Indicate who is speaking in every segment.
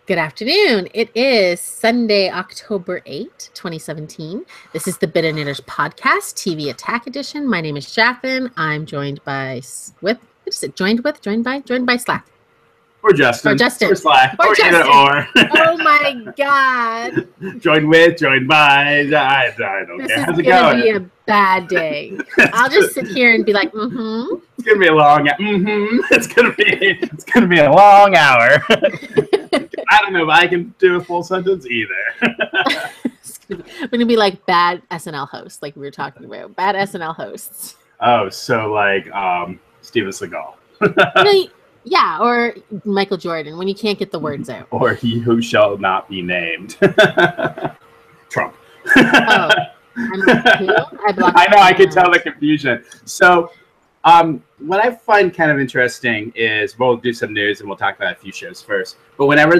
Speaker 1: Good afternoon. It is Sunday, October 8th, 2017. This is the Bitter Knitters Podcast, TV Attack Edition. My name is Jacqueline. I'm joined by Joined by Slack.
Speaker 2: Or Justin.
Speaker 1: Or
Speaker 2: Slack.
Speaker 1: Or Justin.
Speaker 2: Either or.
Speaker 1: Oh my God.
Speaker 2: Joined by. I don't care. How's it going? This is
Speaker 1: going to be a bad day. I'll just sit here and be like, mm-hmm.
Speaker 2: It's going to be a long, It's going to be a long hour. I don't know if I can do a full sentence either.
Speaker 1: We're going to be like bad SNL hosts, like we were talking about. Bad SNL hosts.
Speaker 2: Oh, so like Steven Seagal.
Speaker 1: Yeah, or Michael Jordan, when you can't get the words out.
Speaker 2: Or he who shall not be named. Trump.
Speaker 1: Oh, I
Speaker 2: know, I can tell the confusion. So what I find kind of interesting is we'll do some news and we'll talk about a few shows first. But whenever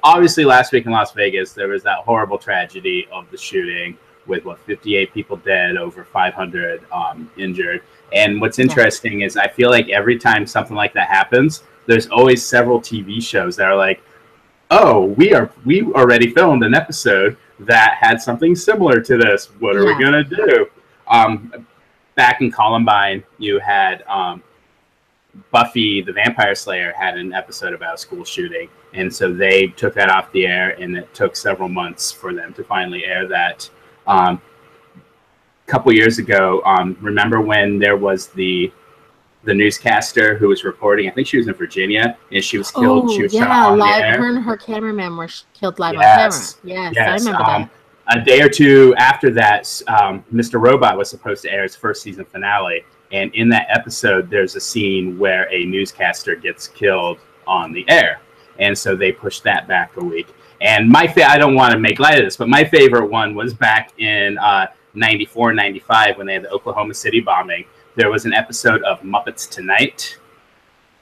Speaker 2: obviously last week in Las Vegas, there was that horrible tragedy of the shooting with 58 people dead, over 500 injured. And what's interesting is I feel like every time something like that happens, there's always several TV shows that are like, oh, we already filmed an episode that had something similar to this. What are we going to do? Back in Columbine, you had Buffy the Vampire Slayer had an episode about a school shooting. And so they took that off the air, and it took several months for them to finally air that. Couple years ago, remember when there was the newscaster who was reporting? I think she was in Virginia, and she was killed.
Speaker 1: Oh,
Speaker 2: she was shot on
Speaker 1: live.
Speaker 2: the air.
Speaker 1: Her and her cameraman were killed live on camera. Yes, I remember that.
Speaker 2: A day or two after that, Mr. Robot was supposed to air its first season finale, and in that episode, there's a scene where a newscaster gets killed on the air, and so they pushed that back a week. And I don't want to make light of this, but my favorite one was back in 94, 95, when they had the Oklahoma City bombing. There was an episode of Muppets Tonight,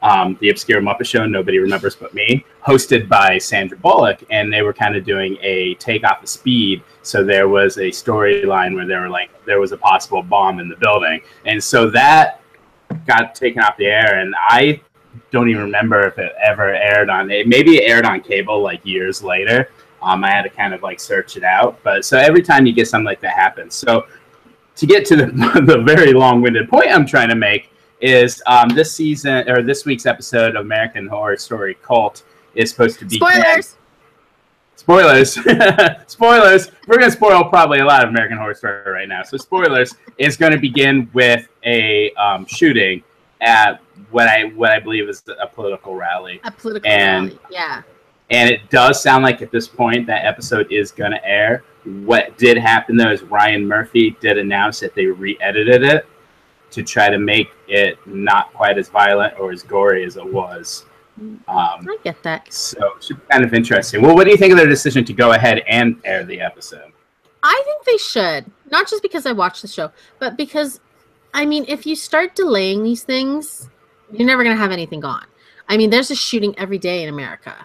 Speaker 2: the obscure Muppet show nobody remembers but me, hosted by Sandra Bullock, and they were kind of doing a takeoff of Speed. So there was a storyline where there was a possible bomb in the building, and so that got taken off the air, and I don't even remember if it ever aired on it. Maybe it aired on cable like years later. I had to kind of like search it out. But so every time you get something like that happens. So to get to the very long-winded point I'm trying to make is this week's episode of American Horror Story Cult is supposed to be Spoilers. Spoilers. We're going to spoil probably a lot of American Horror Story right now. So spoilers is going to begin with a shooting at what I believe is a political rally.
Speaker 1: Rally, yeah.
Speaker 2: And it does sound like at this point that episode is going to air. What did happen, though, is Ryan Murphy did announce that they re-edited it to try to make it not quite as violent or as gory as it was.
Speaker 1: I get that.
Speaker 2: So it should be kind of interesting. Well, what do you think of their decision to go ahead and air the episode?
Speaker 1: I think they should. Not just because I watched the show, but because, I mean, if you start delaying these things, you're never going to have anything on. I mean, there's a shooting every day in America.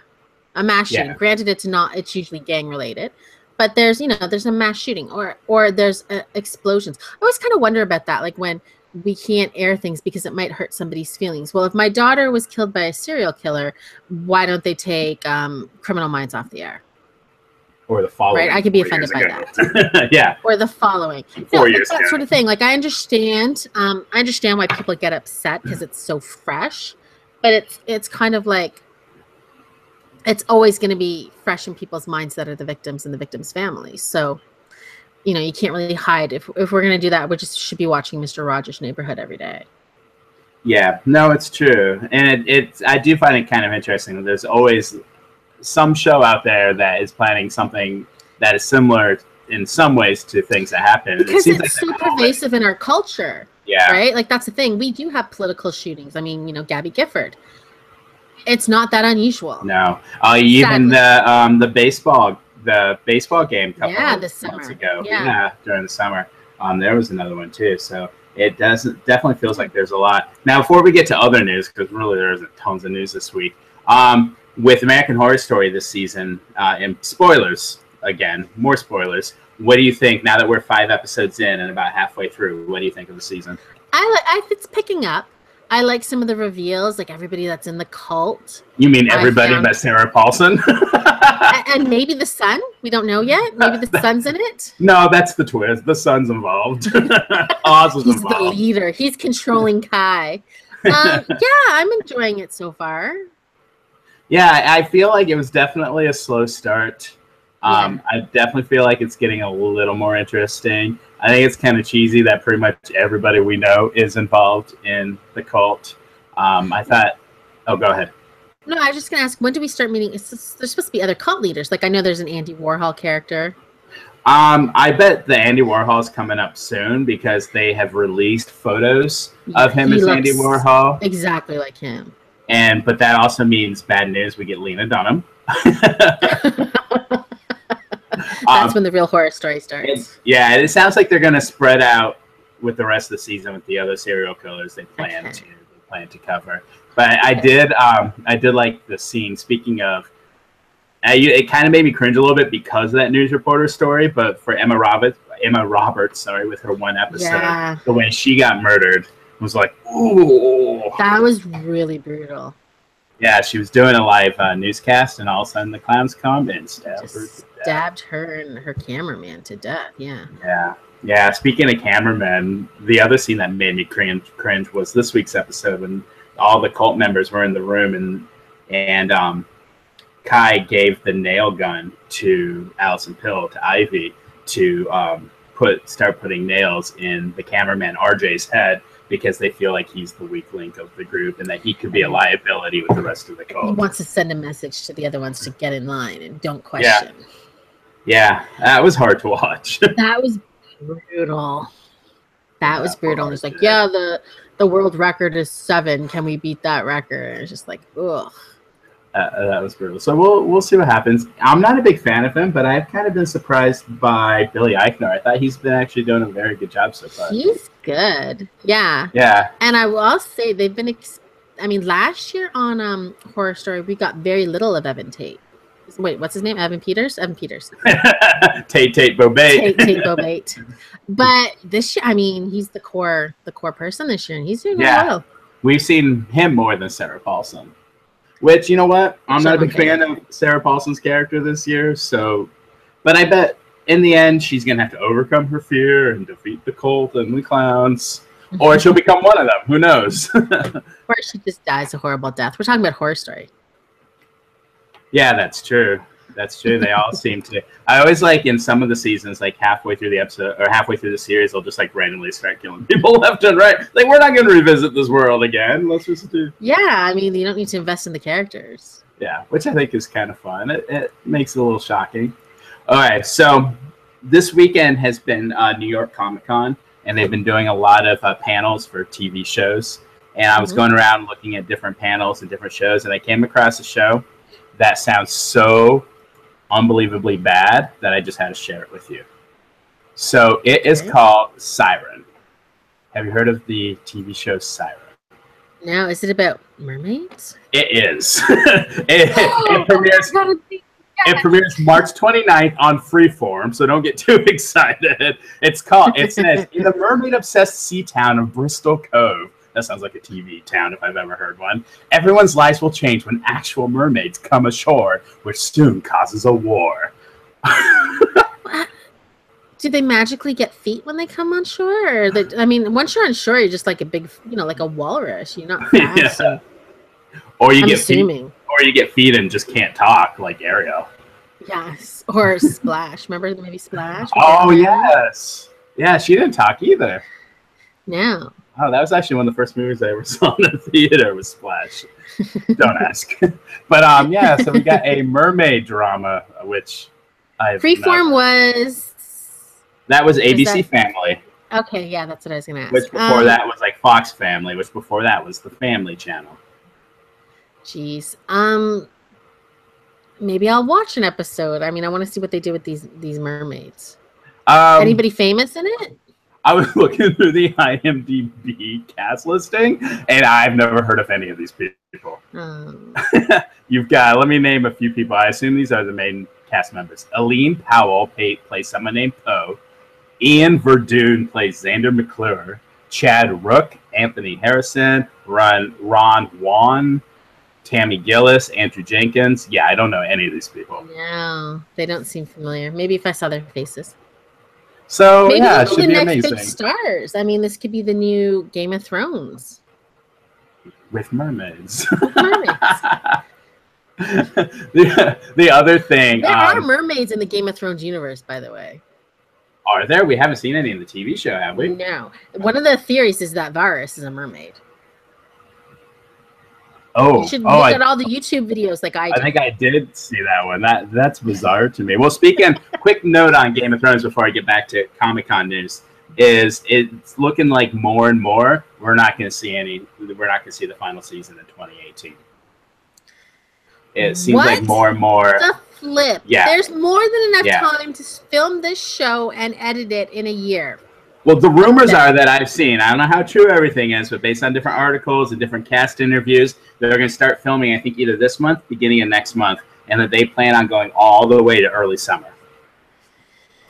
Speaker 1: A mass shooting. Yeah. Granted, it's usually gang related, but there's a mass shooting or there's explosions. I always kind of wonder about that, like when we can't air things because it might hurt somebody's feelings. Well, if my daughter was killed by a serial killer, why don't they take Criminal Minds off the air?
Speaker 2: Or the following.
Speaker 1: Right, I could be offended by that.
Speaker 2: Yeah.
Speaker 1: Or the following.
Speaker 2: 4 years
Speaker 1: that sort of thing. Like I understand why people get upset because it's so fresh, but it's kind of like, it's always going to be fresh in people's minds that are the victims and the victims' families. So, you can't really hide. If we're going to do that, we just should be watching Mr. Rogers' Neighborhood every day.
Speaker 2: Yeah, no, it's true. And I do find it kind of interesting that there's always some show out there that is planning something that is similar in some ways to things that happen.
Speaker 1: Because it's so pervasive in our culture.
Speaker 2: Yeah.
Speaker 1: Right? Like, that's the thing. We do have political shootings. I mean, Gabby Gifford. It's not that unusual.
Speaker 2: No, even the baseball game a couple of months ago. Yeah, during the summer, there was another one too. So it definitely feels like there's a lot. Now, before we get to other news, because really there isn't tons of news this week, with American Horror Story this season, and spoilers again, more spoilers. What do you think now that we're 5 episodes in and about halfway through? What do you think of the season?
Speaker 1: It's picking up. I like some of the reveals, like everybody that's in the cult.
Speaker 2: You mean everybody but Sarah Paulson?
Speaker 1: And maybe the son. We don't know yet. Maybe the son's in it.
Speaker 2: No, that's the twist. The son's involved. Oz was
Speaker 1: He's
Speaker 2: involved.
Speaker 1: the leader. He's controlling Kai. Yeah, I'm enjoying it so far.
Speaker 2: Yeah, I feel like it was definitely a slow start. I definitely feel like it's getting a little more interesting. I think it's kind of cheesy that pretty much everybody we know is involved in the cult. I thought, oh, go ahead.
Speaker 1: No, I was just going to ask, when do we start meeting? There's supposed to be other cult leaders. Like, I know there's an Andy Warhol character.
Speaker 2: I bet the Andy Warhol's coming up soon because they have released photos of him as Andy Warhol.
Speaker 1: Exactly like him.
Speaker 2: But that also means bad news. We get Lena Dunham.
Speaker 1: That's when the real horror story starts.
Speaker 2: It sounds like they're going to spread out with the rest of the season with the other serial killers they plan to cover. But I did like the scene. Speaking of, it kind of made me cringe a little bit because of that news reporter story. But for Emma Roberts, with her one episode, the way she got murdered was like, ooh,
Speaker 1: that was really brutal.
Speaker 2: Yeah, she was doing a live newscast, and all of a sudden the clowns come and
Speaker 1: stabbed her and her cameraman to death.
Speaker 2: Yeah. Speaking of cameramen, the other scene that made me cringe was this week's episode when all the cult members were in the room, and Kai gave the nail gun to Alison Pill, to Ivy, to start putting nails in the cameraman RJ's head, because they feel like he's the weak link of the group and that he could be a liability with the rest of the cult.
Speaker 1: He wants to send a message to the other ones to get in line and don't question.
Speaker 2: Yeah, that was hard to watch.
Speaker 1: That was brutal. That was brutal. And it's like, the world record is 7. Can we beat that record? And it's just like, ugh.
Speaker 2: That was brutal. So we'll see what happens. I'm not a big fan of him, but I've kind of been surprised by Billy Eichner. I thought he's been actually doing a very good job so far.
Speaker 1: He's good. Yeah.
Speaker 2: Yeah.
Speaker 1: And I will say they've been. Last year on Horror Story, we got very little of Evan Tate. Wait, what's his name? Evan Peters.
Speaker 2: Tate Bobate.
Speaker 1: Tate Bobate. But this year, he's the core person this year, and he's doing well.
Speaker 2: We've seen him more than Sarah Paulson. Which, you know what? I'm not a big fan of Sarah Paulson's character this year, but I bet in the end she's going to have to overcome her fear and defeat the cult and the clowns. Or she'll become one of them. Who knows?
Speaker 1: Or she just dies a horrible death. We're talking about Horror Story.
Speaker 2: Yeah, that's true. They all seem to. I always like in some of the seasons, like halfway through the episode or halfway through the series, they'll just like randomly start killing people left and right. Like, we're not going to revisit this world again. Let's just do.
Speaker 1: Yeah, you don't need to invest in the characters.
Speaker 2: Yeah, which I think is kind of fun. It makes it a little shocking. All right, so this weekend has been New York Comic Con, and they've been doing a lot of panels for TV shows. And I was going around looking at different panels and different shows, and I came across a show that sounds so unbelievably bad that I just had to share it with you. So it is called Siren. Have you heard of the TV show Siren?
Speaker 1: No, is it about mermaids?
Speaker 2: It is. It premieres March 29th on Freeform, so don't get too excited. It says, in the mermaid-obsessed sea town of Bristol Cove. That sounds like a TV town if I've ever heard one. Everyone's lives will change when actual mermaids come ashore, which soon causes a war.
Speaker 1: Do they magically get feet when they come on shore? Or once you're on shore, you're just like a big, like a walrus. You're not fast.
Speaker 2: Yeah. Or you get feet and just can't talk, like Ariel.
Speaker 1: Yes. Or Splash. Remember the movie Splash?
Speaker 2: Oh, yes. Yeah, she didn't talk either.
Speaker 1: No.
Speaker 2: Oh, that was actually one of the first movies I ever saw in the theater was Splash. Don't ask. But so we got a mermaid drama, which
Speaker 1: Freeform was.
Speaker 2: That was ABC Family.
Speaker 1: Okay, yeah, that's what I was gonna ask.
Speaker 2: Which before that was like Fox Family, which before that was the Family Channel.
Speaker 1: Jeez. Maybe I'll watch an episode. I want to see what they do with these mermaids. Anybody famous in it?
Speaker 2: I was looking through the IMDb cast listing, and I've never heard of any of these people. You've got, let me name a few people. I assume these are the main cast members. Aline Powell plays someone named Poe. Ian Verdun plays Xander McClure. Chad Rook, Anthony Harrison, Ron Wan, Tammy Gillis, Andrew Jenkins. Yeah, I don't know any of these people.
Speaker 1: No, they don't seem familiar. Maybe if I saw their faces.
Speaker 2: So
Speaker 1: Maybe
Speaker 2: yeah, it
Speaker 1: they'll
Speaker 2: should
Speaker 1: be the
Speaker 2: be
Speaker 1: next
Speaker 2: amazing.
Speaker 1: big stars. I mean, this could be the new Game of Thrones.
Speaker 2: With mermaids.
Speaker 1: With mermaids.
Speaker 2: the other thing.
Speaker 1: There are mermaids in the Game of Thrones universe, by the way.
Speaker 2: Are there? We haven't seen any in the TV show, have we?
Speaker 1: No. One of the theories is that Varys is a mermaid.
Speaker 2: Oh,
Speaker 1: you should look at all the YouTube videos like I did.
Speaker 2: I think I did see that one. That's bizarre to me. Well, speaking, quick note on Game of Thrones before I get back to Comic-Con news is it's looking like more and more we're not going to see the final season in 2018. It seems like more and more.
Speaker 1: The flip.
Speaker 2: Yeah.
Speaker 1: There's more than enough time to film this show and edit it in a year.
Speaker 2: Well, the rumors are that I've seen, I don't know how true everything is, but based on different articles and different cast interviews, they're going to start filming, I think, either this month, beginning of next month, and that they plan on going all the way to early summer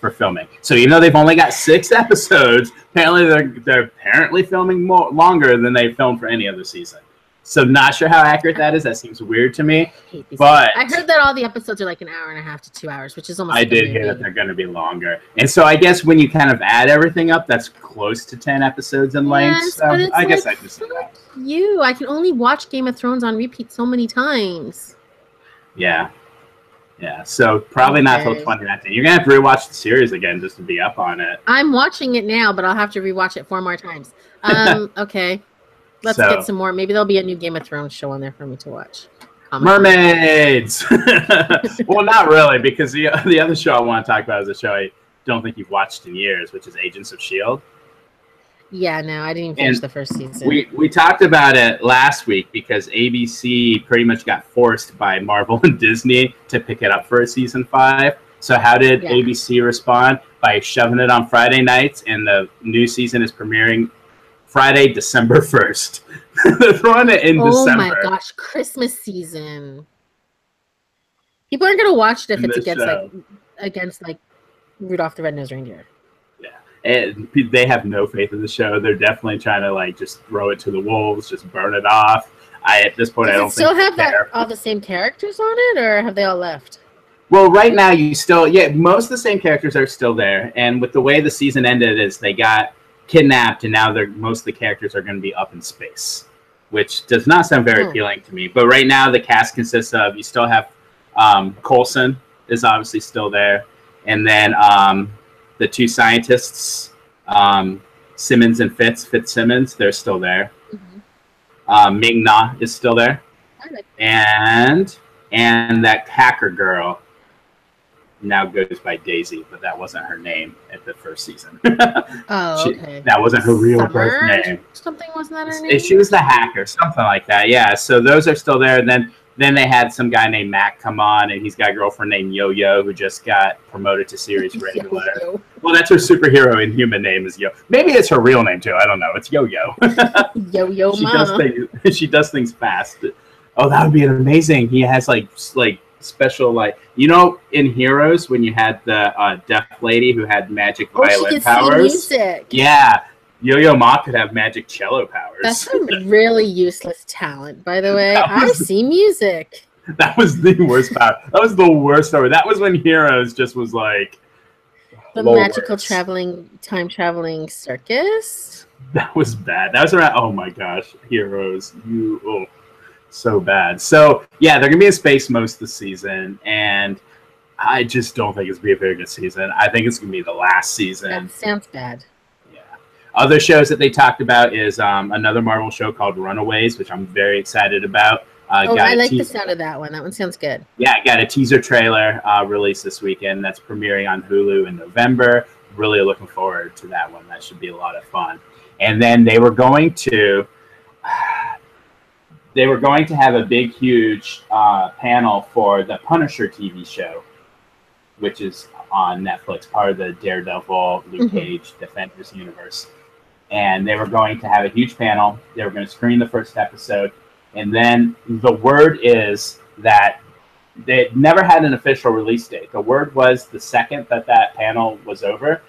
Speaker 2: for filming. So even though they've only got 6 episodes, apparently they're apparently filming longer than they filmed for any other season. So not sure how accurate that is. That seems weird to me. But
Speaker 1: I heard that all the episodes are like an hour and a half to 2 hours, which is almost.
Speaker 2: I did hear that they're going to be longer, and so I guess when you kind of add everything up, that's close to 10 episodes in length.
Speaker 1: Yes,
Speaker 2: so I guess I can see that.
Speaker 1: I can only watch Game of Thrones on repeat so many times.
Speaker 2: Yeah. So probably not till 2019. You're gonna have to rewatch the series again just to be up on it.
Speaker 1: I'm watching it now, but I'll have to rewatch it 4 more times. Okay. Let's get some more. Maybe there'll be a new Game of Thrones show on there for me to watch.
Speaker 2: Mermaids! Well, not really, because the other show I want to talk about is a show I don't think you've watched in years, which is Agents of S.H.I.E.L.D.
Speaker 1: Yeah, no, I didn't even finish the first season.
Speaker 2: We talked about it last week because ABC pretty much got forced by Marvel and Disney to pick it up for a season 5. So how did ABC respond? By shoving it on Friday nights, and the new season is premiering Friday, December 1st. They're throwing it in December. Oh my
Speaker 1: gosh, Christmas season. People aren't gonna watch it if it's against Rudolph the Red-Nosed Reindeer.
Speaker 2: Yeah, and they have no faith in the show. They're definitely trying to just throw it to the wolves, just burn it off. At this point, I don't think. Still have
Speaker 1: all the same characters on it, or have they all left?
Speaker 2: Well, right now most of the same characters are still there, and with the way the season ended, is they got kidnapped, and now most of the characters are going to be up in space, which does not sound very appealing to me. But right now the cast consists of, you still have Coulson is obviously still there, and then the 2 scientists, Simmons and Fitzsimmons, they're still there. Ming-Na is still there, and that hacker girl now goes by Daisy, but that wasn't her name at the first season.
Speaker 1: Okay.
Speaker 2: That wasn't her real birth name.
Speaker 1: Something wasn't that her name?
Speaker 2: She was the hacker, something like that. Yeah. So those are still there. And then they had some guy named Mac come on, and he's got a girlfriend named Yo-Yo who just got promoted to series regular.
Speaker 1: Yo-Yo.
Speaker 2: Well, that's her superhero and human name is Yo. Maybe it's her real name too. I don't know. It's Yo-Yo.
Speaker 1: Yo-Yo Mama.
Speaker 2: She does things fast. Oh, that would be amazing. He has like special, in Heroes when you had the deaf lady who had magic violin powers.
Speaker 1: See music.
Speaker 2: Yeah, Yo-Yo Ma could have magic cello powers.
Speaker 1: That's a really useless talent, by the way. I see music.
Speaker 2: That was the worst power. That was the worst story. That was when Heroes just was like
Speaker 1: the magical time traveling circus.
Speaker 2: That was bad. That was around. Oh my gosh, Heroes! So bad. So yeah, they're gonna be in space most of the season, and I just don't think it's gonna be a very good season. I think it's gonna be the last season.
Speaker 1: That sounds bad.
Speaker 2: Yeah. Other shows that they talked about is another Marvel show called Runaways, which I'm very excited about.
Speaker 1: I like the sound of that one. That one sounds good.
Speaker 2: Yeah, got a teaser trailer released this weekend that's premiering on Hulu in November. Really looking forward to that one. That should be a lot of fun. And then they were going to have a big, huge panel for the Punisher TV show, which is on Netflix, part of the Daredevil, Luke Cage, Defenders universe. And they were going to have a huge panel. They were going to screen the first episode. And then the word is that they never had an official release date. The word was the second that panel was over,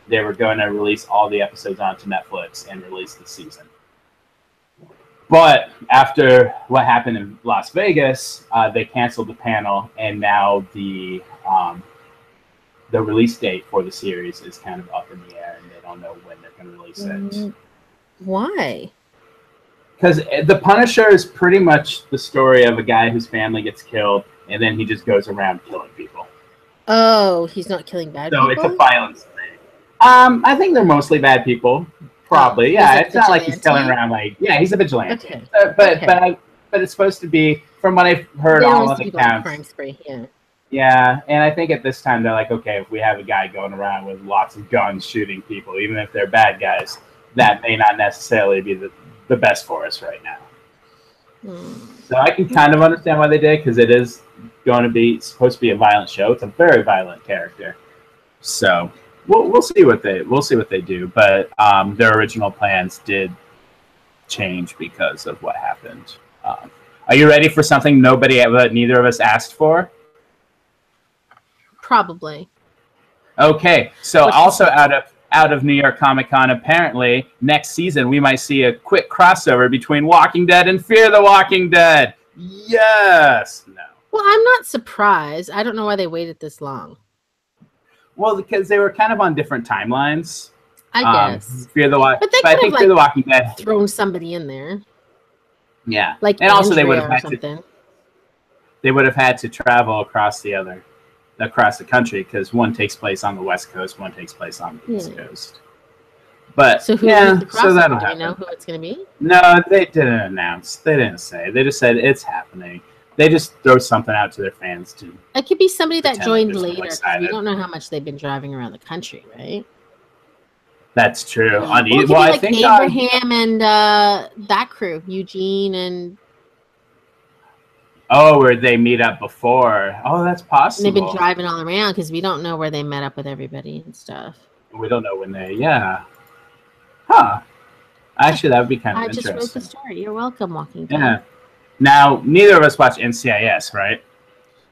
Speaker 2: they were going to release all the episodes onto Netflix and release the season. But after what happened in Las Vegas, they canceled the panel, and now the release date for the series is kind of up in the air, and they don't know when they're going to release it.
Speaker 1: Why?
Speaker 2: Because The Punisher is pretty much the story of a guy whose family gets killed, and then he just goes around killing people.
Speaker 1: Oh, he's not killing bad people?
Speaker 2: So it's a violence thing. I think they're mostly bad people. Probably, yeah. It's not like he's killing around like, yeah, he's a vigilante. Okay. But it's supposed to be, from what I've heard, all of the accounts.
Speaker 1: Crime spree, yeah.
Speaker 2: Yeah, and I think at this time they're like, okay, if we have a guy going around with lots of guns shooting people, even if they're bad guys, that may not necessarily be the best for us right now. So I can kind of understand why they did, because it is supposed to be a violent show. It's a very violent character. So we'll see what they do, but their original plans did change because of what happened. Are you ready for something neither of us asked for?
Speaker 1: Probably.
Speaker 2: Okay, so also out of New York Comic Con, apparently next season we might see a quick crossover between Walking Dead and Fear the Walking Dead. Yes. No.
Speaker 1: Well, I'm not surprised. I don't know why they waited this long.
Speaker 2: Well, because they were kind of on different timelines.
Speaker 1: I guess.
Speaker 2: Fear the Walking Dead
Speaker 1: thrown somebody in there.
Speaker 2: Yeah.
Speaker 1: Like,
Speaker 2: and also they would have had to travel across the country, because one takes place on the West Coast, one takes place on the East Coast. But
Speaker 1: so
Speaker 2: that'll happen.
Speaker 1: Do you know who it's going to be?
Speaker 2: No, they didn't announce. They didn't say. They just said it's happening. They just throw something out to their fans too.
Speaker 1: It could be somebody that joined later. We don't know how much they've been driving around the country, right?
Speaker 2: That's true.
Speaker 1: I think Abraham and that crew, Eugene and.
Speaker 2: Oh, where they meet up before. Oh, that's possible.
Speaker 1: And they've been driving all around, because we don't know where they met up with everybody and stuff.
Speaker 2: We don't know when Huh. Actually, that would be kind of interesting.
Speaker 1: I just wrote the story. You're welcome, Walking Dead.
Speaker 2: Yeah. Now, neither of us watch NCIS, right?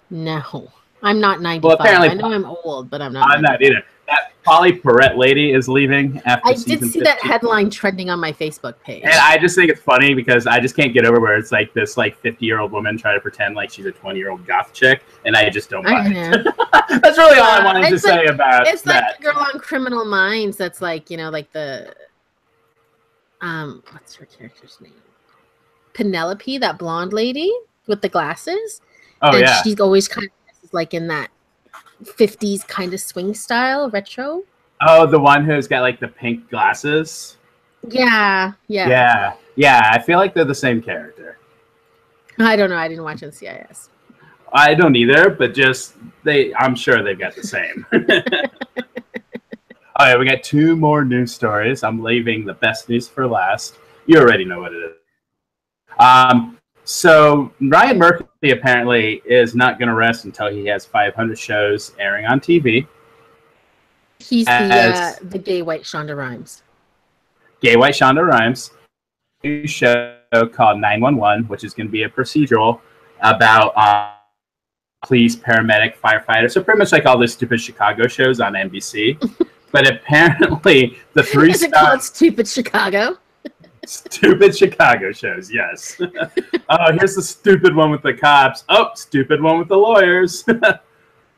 Speaker 1: No. I'm not 95.
Speaker 2: Well, apparently,
Speaker 1: I know I'm old, but I'm not.
Speaker 2: I'm not either. That Polly Perrette lady is leaving after season 15. I did see
Speaker 1: that headline trending on my Facebook page.
Speaker 2: And I just think it's funny, because I just can't get over where it's like this 50-year-old woman trying to pretend like she's a 20-year-old goth chick, and I just don't buy it. That's really all I wanted to say about that.
Speaker 1: It's like the girl on Criminal Minds that's like, like the what's her character's name? Penelope, that blonde lady with the glasses.
Speaker 2: Oh,
Speaker 1: and
Speaker 2: yeah.
Speaker 1: She's always kind of like in that 50s kind of swing style, retro.
Speaker 2: Oh, the one who's got like the pink glasses?
Speaker 1: Yeah.
Speaker 2: Yeah, I feel like they're the same character.
Speaker 1: I don't know. I didn't watch NCIS.
Speaker 2: I don't either, but I'm sure they've got the same. All right, we got 2 more news stories. I'm leaving the best news for last. You already know what it is. So Ryan Murphy apparently is not going to rest until he has 500 shows airing on TV.
Speaker 1: He's the gay white Shonda Rhimes.
Speaker 2: Gay white Shonda Rhimes. New show called 911, which is going to be a procedural about police, paramedic, firefighter. So pretty much like all the stupid Chicago shows on NBC. But apparently the 3
Speaker 1: Is it called Stupid Chicago?
Speaker 2: Stupid Chicago shows, yes. Oh, here's the stupid one with the cops. Oh, stupid one with the lawyers.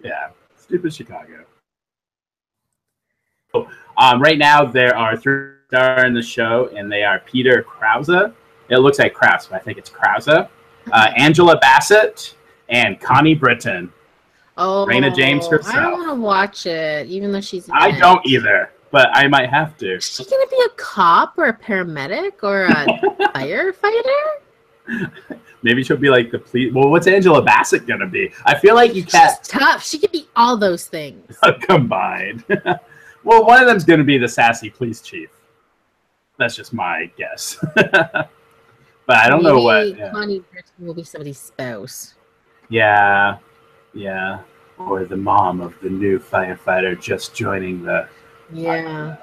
Speaker 2: Yeah, Stupid Chicago. Right now, there are 3 stars in the show, and they are Peter Krause. It looks like Krause, but I think it's Krause. Angela Bassett, and Connie Britton.
Speaker 1: Oh,
Speaker 2: Raina James herself.
Speaker 1: I don't want to watch it, even though she's in
Speaker 2: I
Speaker 1: it.
Speaker 2: don't either, but I might have to.
Speaker 1: Is she going to be a cop or a paramedic or a firefighter?
Speaker 2: Maybe she'll be like the police. Well, what's Angela Bassett going to be? I feel like you can't.
Speaker 1: She's tough. She could be all those things.
Speaker 2: Combined. Well, one of them's going to be the sassy police chief. That's just my guess. But I don't know what. Yeah.
Speaker 1: Connie Britton will be somebody's spouse.
Speaker 2: Yeah. Or the mom of the new firefighter just joining the.
Speaker 1: Yeah.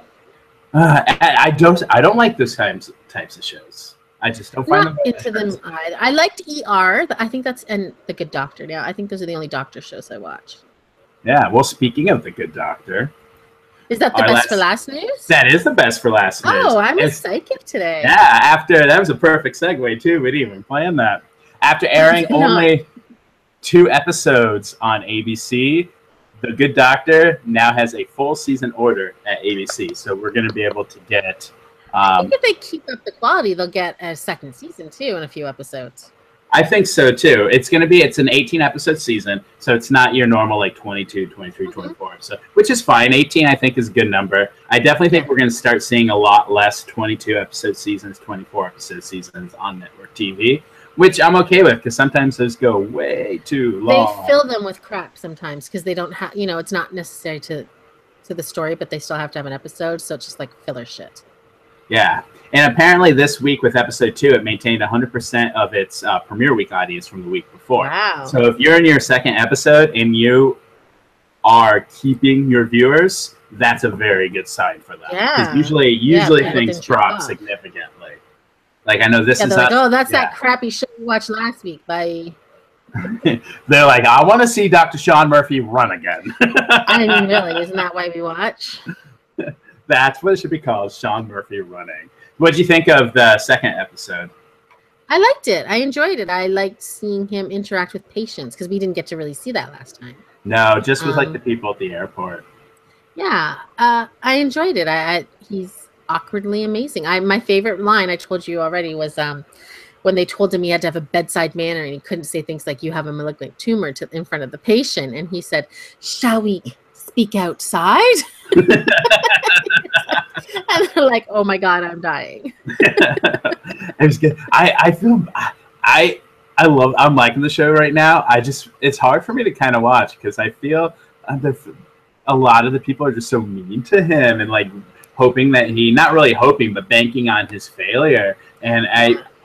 Speaker 2: I don't like those types of shows. I just don't find them
Speaker 1: into them either. I liked ER. I think that's and The Good Doctor. Now I think those are the only doctor shows I watch.
Speaker 2: Yeah. Well, speaking of The Good Doctor,
Speaker 1: Is that the best for last news?
Speaker 2: That is the best for last news.
Speaker 1: Oh, I'm psychic today.
Speaker 2: Yeah, that was a perfect segue too. We didn't even plan that. After airing only 2 episodes on ABC, The Good Doctor now has a full season order at ABC. So we're going to be able to get.
Speaker 1: I think if they keep up the quality, they'll get a second season too in a few episodes.
Speaker 2: I think so too. It's an 18 episode season, so it's not your normal like 22, 23, 24 episode, which is fine. 18 I think is a good number. I definitely think we're going to start seeing a lot less 22 episode seasons, 24 episode seasons on network TV, which I'm okay with because sometimes those go way too long.
Speaker 1: They fill them with crap sometimes because they don't have, it's not necessary to the story, but they still have to have an episode, so it's just like filler shit.
Speaker 2: Yeah. And apparently this week with episode 2, it maintained 100% of its premiere week audience from the week before.
Speaker 1: Wow.
Speaker 2: So if you're in your second episode and you are keeping your viewers, that's a very good sign for them.
Speaker 1: Yeah.
Speaker 2: Because usually things drop significantly. Like I know this is
Speaker 1: like, oh, that's that crappy show we watched last week. Bye.
Speaker 2: They're like, I want to see Dr. Sean Murphy run again.
Speaker 1: I mean, really, isn't that why we watch?
Speaker 2: That's what it should be called, Sean Murphy running. What did you think of the second episode?
Speaker 1: I liked it. I enjoyed it. I liked seeing him interact with patients because we didn't get to really see that last time.
Speaker 2: No, just with like the people at the airport.
Speaker 1: Yeah, I enjoyed it. He's awkwardly amazing. My favorite line, I told you already, was when they told him he had to have a bedside manner and he couldn't say things like, you have a malignant tumor in front of the patient. And he said, shall we speak outside? And they're like, oh my God, I'm dying.
Speaker 2: It was good. I'm liking the show right now. It's hard for me to kind of watch because I feel a lot of the people are just so mean to him and like hoping that not really hoping, but banking on his failure. And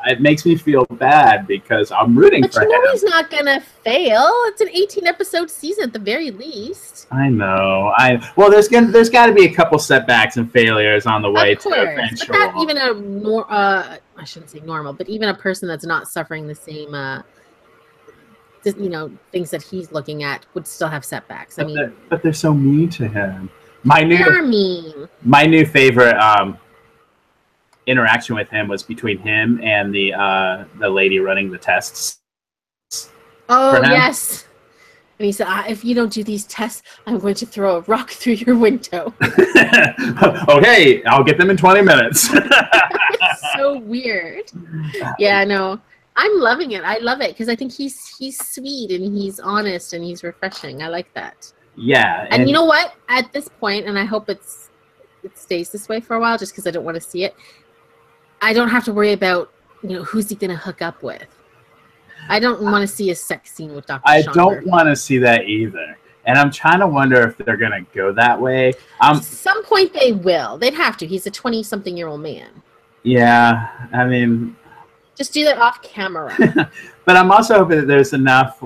Speaker 2: it makes me feel bad because I'm rooting for him.
Speaker 1: But you know he's not going to fail. It's an 18-episode season at the very least.
Speaker 2: I know. Well, there's got to be a couple setbacks and failures on the way to eventual.
Speaker 1: But not even I shouldn't say normal, but even a person that's not suffering the same, things that he's looking at would still have setbacks.
Speaker 2: But they're so mean to him.
Speaker 1: They're mean.
Speaker 2: My new favorite interaction with him was between him and the lady running the tests.
Speaker 1: Oh, yes. And he said, if you don't do these tests, I'm going to throw a rock through your window.
Speaker 2: Okay, I'll get them in 20 minutes.
Speaker 1: It's so weird. Yeah, no. I'm loving it. I love it because I think he's sweet and he's honest and he's refreshing. I like that.
Speaker 2: Yeah.
Speaker 1: And you know what? At this point, and I hope it stays this way for a while just because I don't want to see it, I don't have to worry about, who's he going to hook up with. I don't want to see a sex scene with Dr.
Speaker 2: I
Speaker 1: Sean
Speaker 2: don't
Speaker 1: Murphy.
Speaker 2: want to see that either. And I'm trying to wonder if they're going to go that way.
Speaker 1: At some point they will. They'd have to. He's a 20-something-year-old man.
Speaker 2: Yeah, I mean...
Speaker 1: Just do that off camera.
Speaker 2: But I'm also hoping that there's enough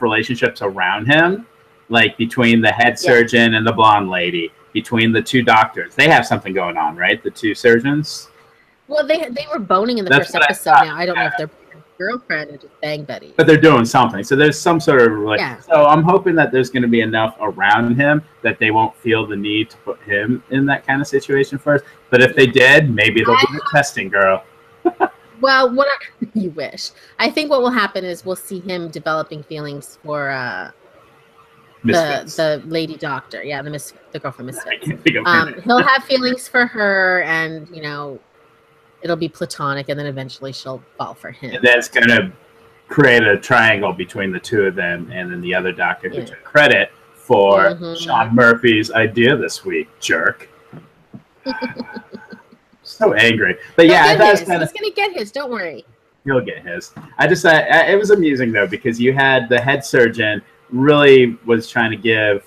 Speaker 2: relationships around him, like between the head surgeon and the blonde lady, between the 2 doctors. They have something going on, right? The 2 surgeons?
Speaker 1: Well, they were boning in the first episode. Now I don't know if they're girlfriend or just bang buddy.
Speaker 2: But they're doing something. So there's some sort of So I'm hoping that there's going to be enough around him that they won't feel the need to put him in that kind of situation first. But if they did, maybe they'll do the testing girl.
Speaker 1: Well, you wish. I think what will happen is we'll see him developing feelings for the lady doctor. Yeah, the girl from Misfits. He'll have feelings for her, and it'll be platonic, and then eventually she'll fall for him.
Speaker 2: And that's going to create a triangle between the 2 of them, and then the other doctor who took credit for Sean Murphy's idea this week. Jerk. So angry. But
Speaker 1: he's going to get his. Don't worry.
Speaker 2: He'll get his. It was amusing though, because you had the head surgeon really was trying to give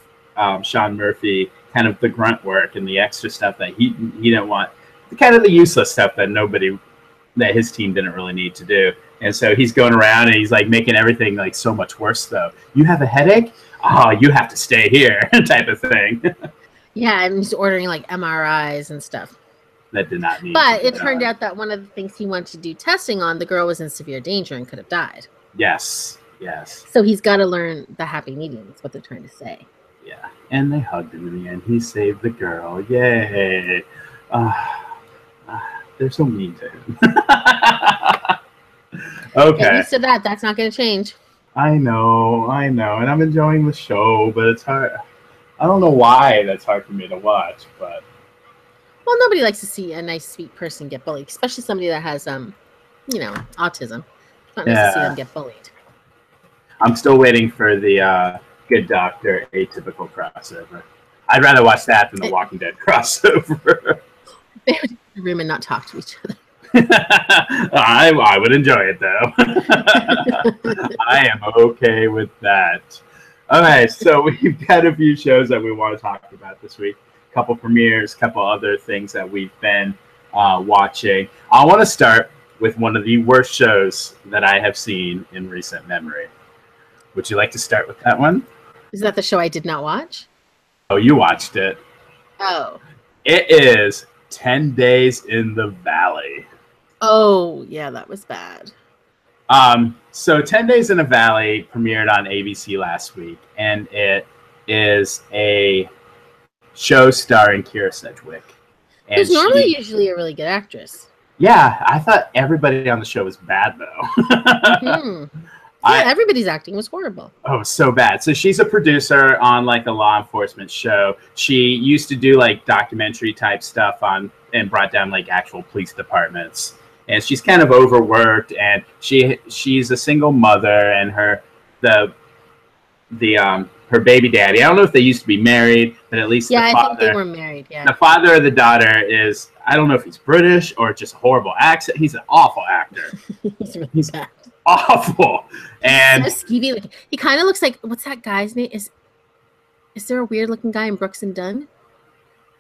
Speaker 2: Sean Murphy kind of the grunt work and the extra stuff that he didn't want, kind of the useless stuff that his team didn't really need to do. And so he's going around and he's like making everything like so much worse though. You have a headache? Oh, you have to stay here type of thing.
Speaker 1: Yeah, and he's ordering like MRIs and stuff.
Speaker 2: That did not need.
Speaker 1: But it turned out that one of the things he wanted to do testing on, the girl was in severe danger and could have died.
Speaker 2: Yes.
Speaker 1: So he's got to learn the happy medium. Is what they're trying to say.
Speaker 2: Yeah, and they hugged him in the end. He saved the girl. Yay! Uh, they're so mean to him. Okay.
Speaker 1: Get used to that. That's not going to change.
Speaker 2: I know, and I'm enjoying the show, but it's hard. I don't know why that's hard for me to watch, but
Speaker 1: well, nobody likes to see a nice, sweet person get bullied, especially somebody that has, autism. It's not nice to see them get bullied.
Speaker 2: I'm still waiting for the Good Doctor Atypical crossover. I'd rather watch that than the Walking Dead crossover.
Speaker 1: They would in the room and not talk to each other.
Speaker 2: I would enjoy it, though. I am okay with that. Okay, so we've got a few shows that we want to talk about this week. A couple premieres, a couple other things that we've been watching. I want to start with one of the worst shows that I have seen in recent memory. Would you like to start with that one?
Speaker 1: Is that the show I did not watch?
Speaker 2: Oh, you watched it.
Speaker 1: Oh.
Speaker 2: It is 10 Days in the Valley.
Speaker 1: Oh, yeah, that was bad.
Speaker 2: So 10 Days in the Valley premiered on ABC last week, and it is a show starring Kyra Sedgwick.
Speaker 1: Who's normally usually a really good actress.
Speaker 2: Yeah, I thought everybody on the show was bad, though.
Speaker 1: Mm-hmm. Yeah, everybody's acting was horrible.
Speaker 2: Oh, so bad. So she's a producer on like a law enforcement show. She used to do like documentary type stuff on and brought down like actual police departments. And she's kind of overworked, and she's a single mother, and her baby daddy. I don't know if they used to be married, but at least
Speaker 1: I think they were married. Yeah.
Speaker 2: The father of the daughter is, I don't know if he's British or just a horrible accent. He's an awful actor.
Speaker 1: He's really bad.
Speaker 2: Awful. And
Speaker 1: so skeevy. Like, he kind of looks like, what's that guy's name? Is there a weird looking guy in Brooks and Dunn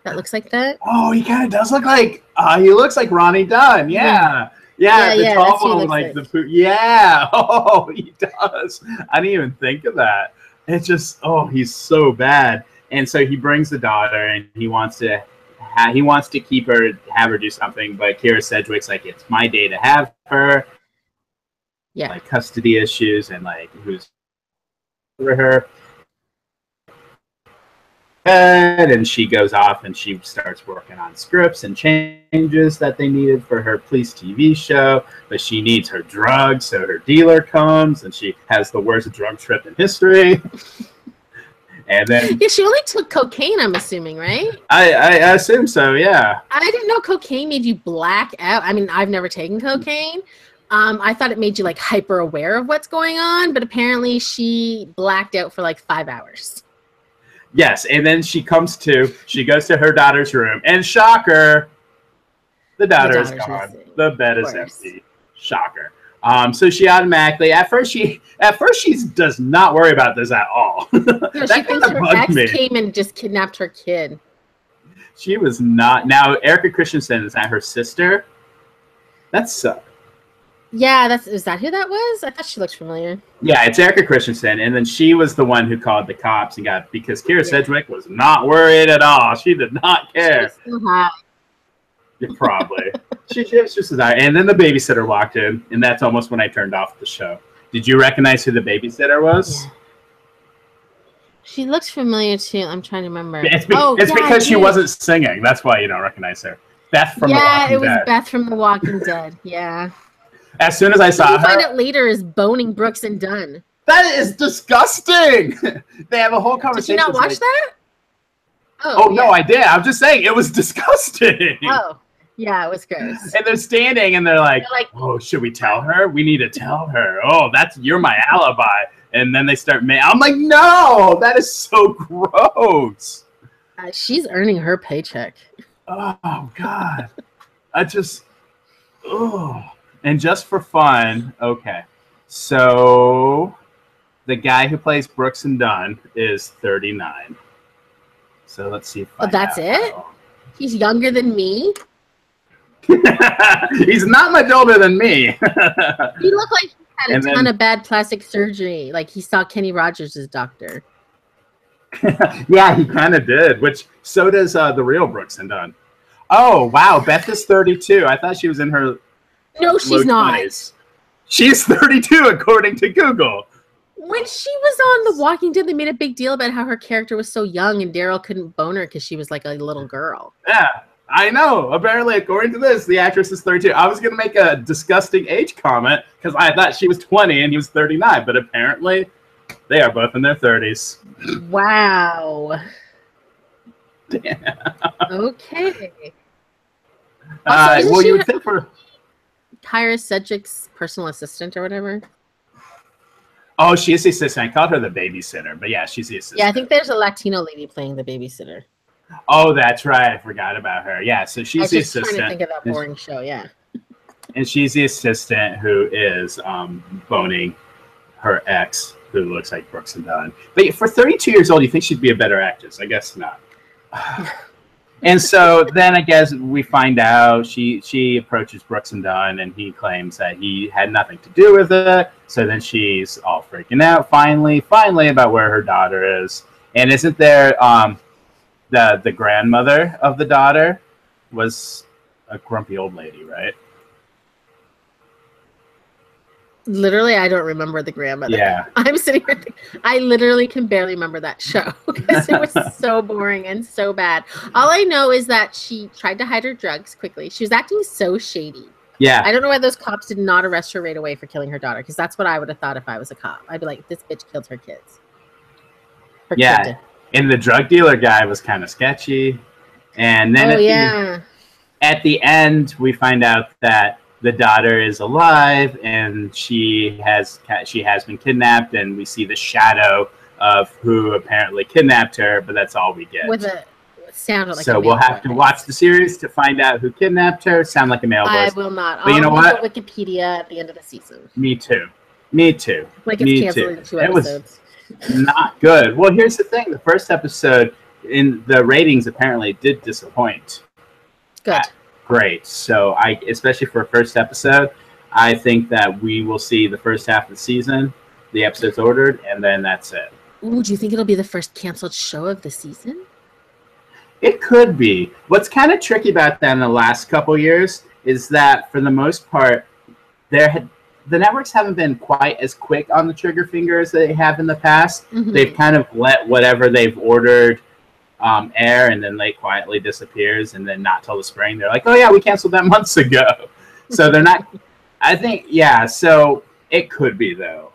Speaker 1: that looks like that?
Speaker 2: Oh, he kind of does look like he looks like Ronnie Dunn. Yeah. The tall one, like the food. Yeah. Oh, he does. I didn't even think of that. It's just, he's so bad. And so he brings the daughter, and he wants to keep her, have her do something. But Kyra Sedgwick's like, it's my day to have her.
Speaker 1: Yeah.
Speaker 2: Like custody issues and like who's for her. And she goes off and she starts working on scripts and changes that they needed for her police TV show. But she needs her drugs, so her dealer comes, and she has the worst drug trip in history. And then
Speaker 1: she only took cocaine, I'm assuming, right?
Speaker 2: I assume so, yeah.
Speaker 1: I didn't know cocaine made you black out. I mean, I've never taken cocaine. I thought it made you like hyper aware of what's going on, but apparently she blacked out for like 5 hours.
Speaker 2: Yes, and then she goes to her daughter's room, and shocker, the daughter is gone. Missing. The bed is empty. Shocker. So she automatically, at first she does not worry about this at all.
Speaker 1: No, she thinks her ex came and just kidnapped her kid.
Speaker 2: She was not. Now, Erica Christensen, is that her sister? That's
Speaker 1: yeah, is that who that was? I thought she looked familiar.
Speaker 2: Yeah, it's Erica Christensen, and then she was the one who called the cops and because Kyra Sedgwick was not worried at all. She did not care.
Speaker 1: She was so high.
Speaker 2: Yeah, probably. she was just as high. And then the babysitter walked in, and that's almost when I turned off the show. Did you recognize who the babysitter was? Yeah.
Speaker 1: She looks familiar too. I'm trying to remember.
Speaker 2: It's because she wasn't singing. That's why you don't recognize her. Beth from The Walking Dead.
Speaker 1: Yeah, it was Beth from The Walking Dead. Yeah.
Speaker 2: As soon as I saw her,
Speaker 1: find out later is boning Brooks and Dunn.
Speaker 2: That is disgusting. They have a whole conversation.
Speaker 1: Did you not watch that?
Speaker 2: Oh yeah. No, I did. I'm just saying it was disgusting.
Speaker 1: Oh, yeah, it was gross.
Speaker 2: And they're standing and they're like, "Oh, should we tell her? We need to tell her. Oh, you're my alibi." And then they start. I'm like, "No, that is so gross."
Speaker 1: She's earning her paycheck.
Speaker 2: Oh God, And just for fun, okay. So the guy who plays Brooks and Dunn is 39. So let's see if
Speaker 1: that's it? He's younger than me?
Speaker 2: He's not much older than me.
Speaker 1: He looked like he had a ton of bad plastic surgery. Like he saw Kenny Rogers' doctor.
Speaker 2: Yeah, he kind of did, which so does the real Brooks and Dunn. Oh, wow. Beth is 32. I thought she was in her...
Speaker 1: No, she's not.
Speaker 2: 20s. She's 32, according to Google.
Speaker 1: When she was on The Walking Dead, they made a big deal about how her character was so young and Daryl couldn't bone her because she was like a little girl.
Speaker 2: Yeah, I know. Apparently, according to this, the actress is 32. I was going to make a disgusting age comment because I thought she was 20 and he was 39, but apparently they are both in their 30s.
Speaker 1: Wow.
Speaker 2: Yeah.
Speaker 1: Okay.
Speaker 2: Well, you would think for...
Speaker 1: Kyra Sedgwick's personal assistant or whatever.
Speaker 2: Oh, she is the assistant. I called her the babysitter, but yeah, she's the assistant.
Speaker 1: Yeah, I think there's a Latino lady playing the babysitter.
Speaker 2: Oh, that's right. I forgot about her. Yeah, so she's the assistant. I was
Speaker 1: just trying to think of that boring show, yeah.
Speaker 2: And she's the assistant who is boning her ex, who looks like Brooks and Dunn. But for 32 years old, you think she'd be a better actress? I guess not. And so then I guess we find out she approaches Brooks and Dunn, and he claims that he had nothing to do with it. So then she's all freaking out finally about where her daughter is. And isn't there the grandmother of the daughter was a grumpy old lady, right?
Speaker 1: Literally, I don't remember the grandmother.
Speaker 2: Yeah.
Speaker 1: I'm sitting here thinking, I literally can barely remember that show because it was so boring and so bad. All I know is that she tried to hide her drugs quickly. She was acting so shady.
Speaker 2: Yeah.
Speaker 1: I don't know why those cops did not arrest her right away for killing her daughter, because that's what I would have thought if I was a cop. I'd be like, this bitch killed her kids. Her kid.
Speaker 2: And the drug dealer guy was kind of sketchy. And then at the end, we find out that the daughter is alive and she has been kidnapped, and we see the shadow of who apparently kidnapped her, but that's all we get.
Speaker 1: With a sound like
Speaker 2: so we'll have to watch the series to find out who kidnapped her. Sound like a male voice.
Speaker 1: I will not.
Speaker 2: But you know what?
Speaker 1: Wikipedia at the end of the season.
Speaker 2: Me too.
Speaker 1: Like it's canceled in 2 episodes.
Speaker 2: It was not good. Well, here's the thing. The first episode in the ratings apparently did disappoint.
Speaker 1: Good.
Speaker 2: Great. So especially for a first episode, I think that we will see the first half of the season, the episodes ordered, and then that's it.
Speaker 1: Ooh, do you think it'll be the first canceled show of the season?
Speaker 2: It could be. What's kind of tricky about that in the last couple years is that for the most part, the networks haven't been quite as quick on the trigger finger as they have in the past. Mm-hmm. They've kind of let whatever they've ordered air, and then it quietly disappears, and then not till the spring they're like, oh yeah, we canceled that months ago. So they're not. I think so it could be though.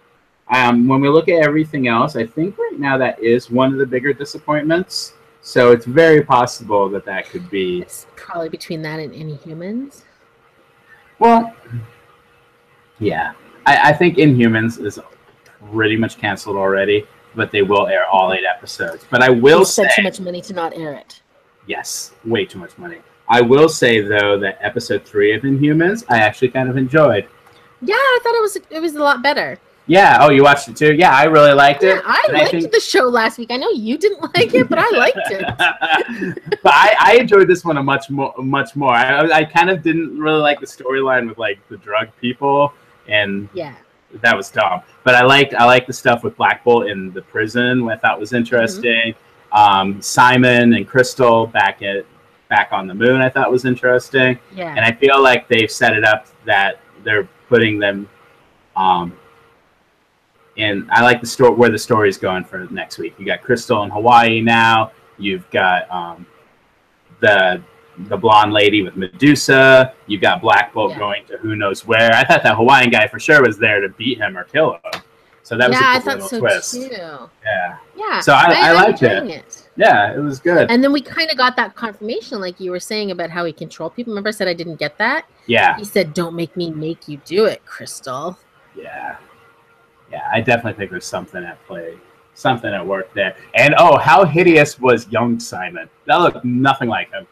Speaker 2: When we look at everything else, I think right now that is one of the bigger disappointments. So it's very possible that could be.
Speaker 1: It's probably between that and Inhumans.
Speaker 2: Well, yeah, I think Inhumans is pretty much canceled already, but they will air all 8 episodes. But I will say...
Speaker 1: spent too much money to not air it.
Speaker 2: Yes, way too much money. I will say, though, that episode 3 of Inhumans, I actually kind of enjoyed.
Speaker 1: Yeah, I thought it was a lot better.
Speaker 2: Yeah, oh, you watched it too? Yeah, I really liked it.
Speaker 1: I liked the show last week. I know you didn't like it, but I liked it.
Speaker 2: But I enjoyed this one much more. I kind of didn't really like the storyline with the drug people, and that was dumb. But I liked the stuff with Black Bolt in the prison, which I thought was interesting. Mm-hmm. Simon and Crystal back on the moon, I thought was interesting.
Speaker 1: Yeah.
Speaker 2: And I feel like they've set it up that they're putting them and I like where the story's going for next week. You got Crystal in Hawaii now. You've got the blonde lady with Medusa. You've got Black Bolt going to who knows where. I thought that Hawaiian guy for sure was there to beat him or kill him. So that was a cool little twist.
Speaker 1: Too.
Speaker 2: Yeah.
Speaker 1: Yeah.
Speaker 2: So I liked it. Yeah, it was good.
Speaker 1: And then we kind of got that confirmation, like you were saying, about how he controlled people. Remember I said I didn't get that?
Speaker 2: Yeah.
Speaker 1: He said, don't make me make you do it, Crystal.
Speaker 2: Yeah. Yeah, I definitely think there's something at play, something at work there. And, oh, how hideous was young Simon? That looked nothing like him.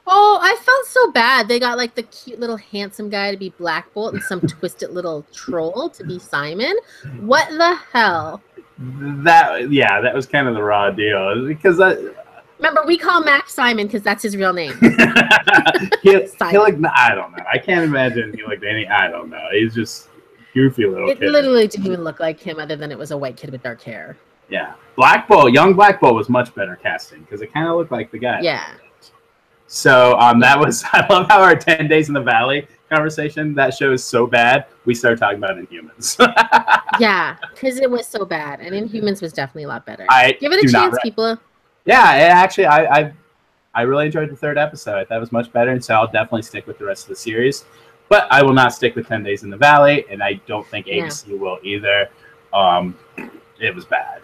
Speaker 1: Oh, I felt so bad. They got the cute little handsome guy to be Black Bolt and some twisted little troll to be Simon. What the hell?
Speaker 2: That was kind of the raw deal. Because
Speaker 1: remember, we call Max Simon because that's his real name.
Speaker 2: he looked, I don't know. I can't imagine he looked I don't know. He's just goofy little kid.
Speaker 1: It literally didn't even look like him, other than it was a white kid with dark hair.
Speaker 2: Yeah. Young Black Bolt was much better casting because it kind of looked like the guy.
Speaker 1: Yeah.
Speaker 2: So that was, I love how our 10 Days in the Valley conversation. That show is so bad, we started talking about Inhumans.
Speaker 1: Yeah, because it was so bad, and Inhumans was definitely a lot better.
Speaker 2: I
Speaker 1: Give it a chance, people.
Speaker 2: Yeah, it actually, I really enjoyed the third episode. I thought it was much better, and so I'll definitely stick with the rest of the series. But I will not stick with 10 Days in the Valley, and I don't think ABC will either. It was bad.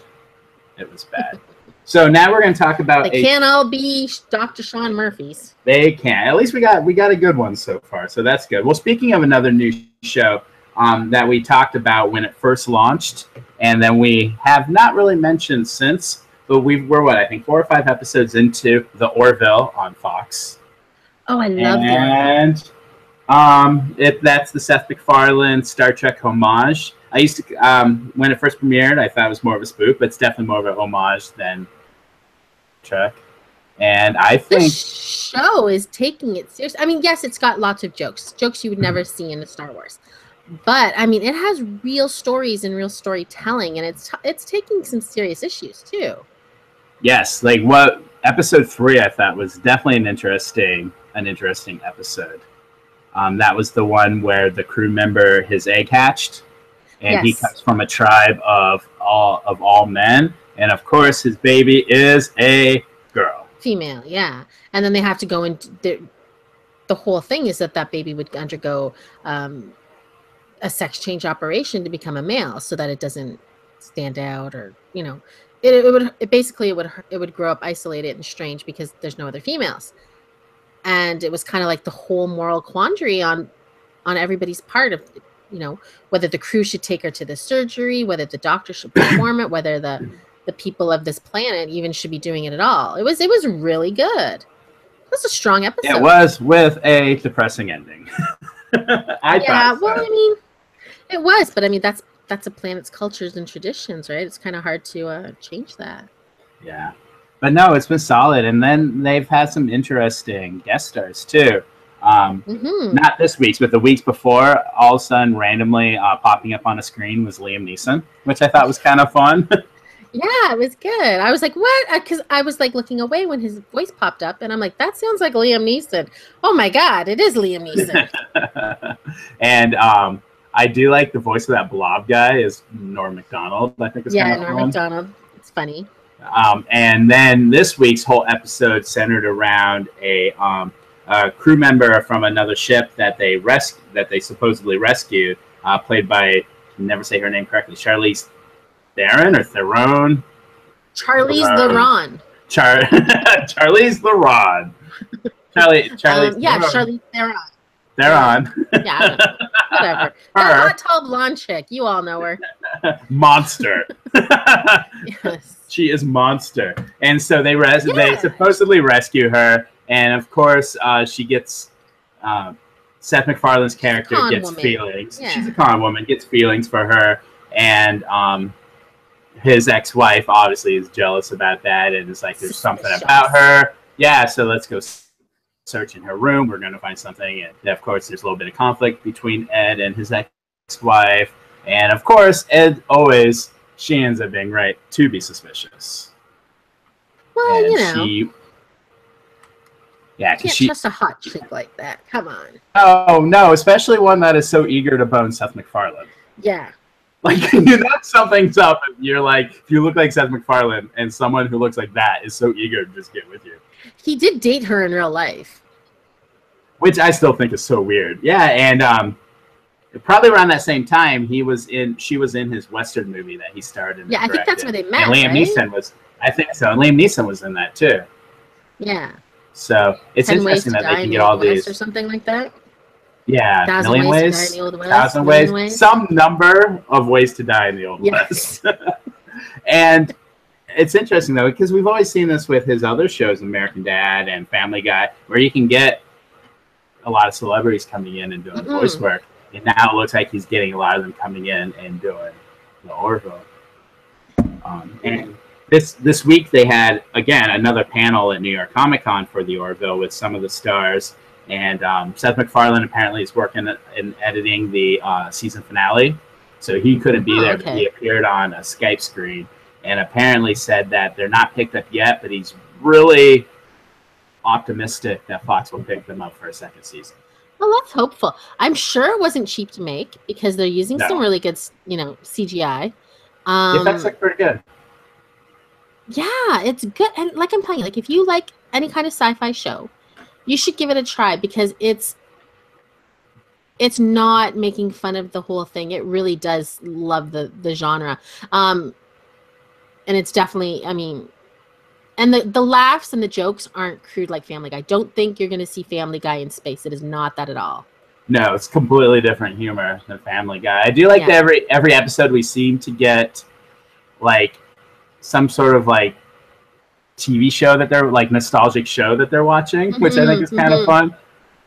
Speaker 2: It was bad. So now we're going to talk about.
Speaker 1: They can't all be Dr. Sean Murphy's.
Speaker 2: They can. At least we got a good one so far, so that's good. Well, speaking of another new show that we talked about when it first launched, and then we have not really mentioned since, but we're what, I think 4 or 5 episodes into The Orville on Fox.
Speaker 1: Oh, I love
Speaker 2: that. And that's the Seth MacFarlane Star Trek homage. I used to, when it first premiered, I thought it was more of a spoof, but it's definitely more of a homage than Trek. And I think
Speaker 1: the show is taking it seriously. I mean, yes, it's got lots of jokes you would never see in a Star Wars. But I mean, it has real stories and real storytelling, and it's taking some serious issues too. Yes,
Speaker 2: like what episode 3 I thought was definitely an interesting episode. That was the one where the crew member, his egg hatched, and he comes from a tribe of all men, and of course his baby is a girl,
Speaker 1: female, yeah. And then they have to go into the whole thing is that baby would undergo a sex change operation to become a male, so that it doesn't stand out, or it would grow up isolated and strange because there's no other females. And it was kind of like the whole moral quandary on everybody's part of, whether the crew should take her to the surgery, whether the doctor should perform it, whether the people of this planet even should be doing it at all. It was really good. It was a strong episode.
Speaker 2: It was, with a depressing ending. I
Speaker 1: it was, but I mean that's a planet's cultures and traditions, right? It's kind of hard to change that.
Speaker 2: Yeah. But no, it's been solid. And then they've had some interesting guest stars, too. Not this week's, but the weeks before, all of a sudden, randomly popping up on a screen was Liam Neeson, which I thought was kind of fun.
Speaker 1: Yeah, it was good. I was like, what? Because I was like looking away when his voice popped up, and I'm like, that sounds like Liam Neeson. Oh, my God, it is Liam Neeson.
Speaker 2: And I do like the voice of that blob guy is Norm Macdonald, I think.
Speaker 1: Norm Macdonald. It's funny.
Speaker 2: And then this week's whole episode centered around a crew member from another ship that they supposedly rescued, played by, I can never say her name correctly, Charlize Theron or Theron?
Speaker 1: Charlize Theron.
Speaker 2: Charlize Theron.
Speaker 1: Charlize Theron.
Speaker 2: Theron.
Speaker 1: Yeah, whatever. That hot, tall, blonde chick. You all know her.
Speaker 2: Monster.
Speaker 1: Yes.
Speaker 2: She is monster. And so they supposedly rescue her, and of course she gets Seth MacFarlane's character gets feelings. Yeah. She's a con woman, gets feelings for her, and his ex-wife obviously is jealous about that, and it's like there's something about her. Yeah, so let's go search in her room. We're going to find something, and of course there's a little bit of conflict between Ed and his ex-wife, and of course Ed always, she ends up being right to be suspicious.
Speaker 1: Well,
Speaker 2: and
Speaker 1: you can't trust a hot chick like that. Come on.
Speaker 2: Oh no, especially one that is so eager to bone Seth MacFarlane.
Speaker 1: Yeah.
Speaker 2: Like, you know something's up, and you're like, if you look like Seth MacFarlane, and someone who looks like that is so eager to just get with you.
Speaker 1: He did date her in real life,
Speaker 2: which I still think is so weird. Yeah, and probably around that same time, she was in his Western movie that he starred in.
Speaker 1: Yeah, I think that's where they met.
Speaker 2: And Liam Neeson was, I think so. And Liam Neeson was in that too.
Speaker 1: Yeah.
Speaker 2: So it's interesting that they can get all these
Speaker 1: or something like that.
Speaker 2: Yeah,
Speaker 1: 1,000
Speaker 2: million ways, 1,000 ways, some number of ways to die in the Old West. And it's interesting though, because we've always seen this with his other shows, American Dad and Family Guy, where you can get a lot of celebrities coming in and doing voice work. And now it looks like he's getting a lot of them coming in and doing the Orville. And this week they had, again, another panel at New York Comic Con for the Orville with some of the stars. And Seth MacFarlane apparently is working in editing the season finale. So he couldn't be there, but he appeared on a Skype screen and apparently said that they're not picked up yet, but he's really optimistic that Fox will pick them up for a second season.
Speaker 1: Well, that's hopeful. I'm sure it wasn't cheap to make because they're using some
Speaker 2: No,
Speaker 1: really good, CGI.
Speaker 2: the effects look pretty good.
Speaker 1: Yeah, it's good. And like I'm telling you, like if you like any kind of sci-fi show, you should give it a try because it's not making fun of the whole thing. It really does love the genre. And it's definitely, I mean, and the laughs and the jokes aren't crude like Family Guy. Don't think you're going to see Family Guy in space. It is not that at all.
Speaker 2: No, it's completely different humor than Family Guy. I do like that every episode we seem to get like some sort of like TV show that they're like nostalgic show that they're watching, which I think is kind of fun.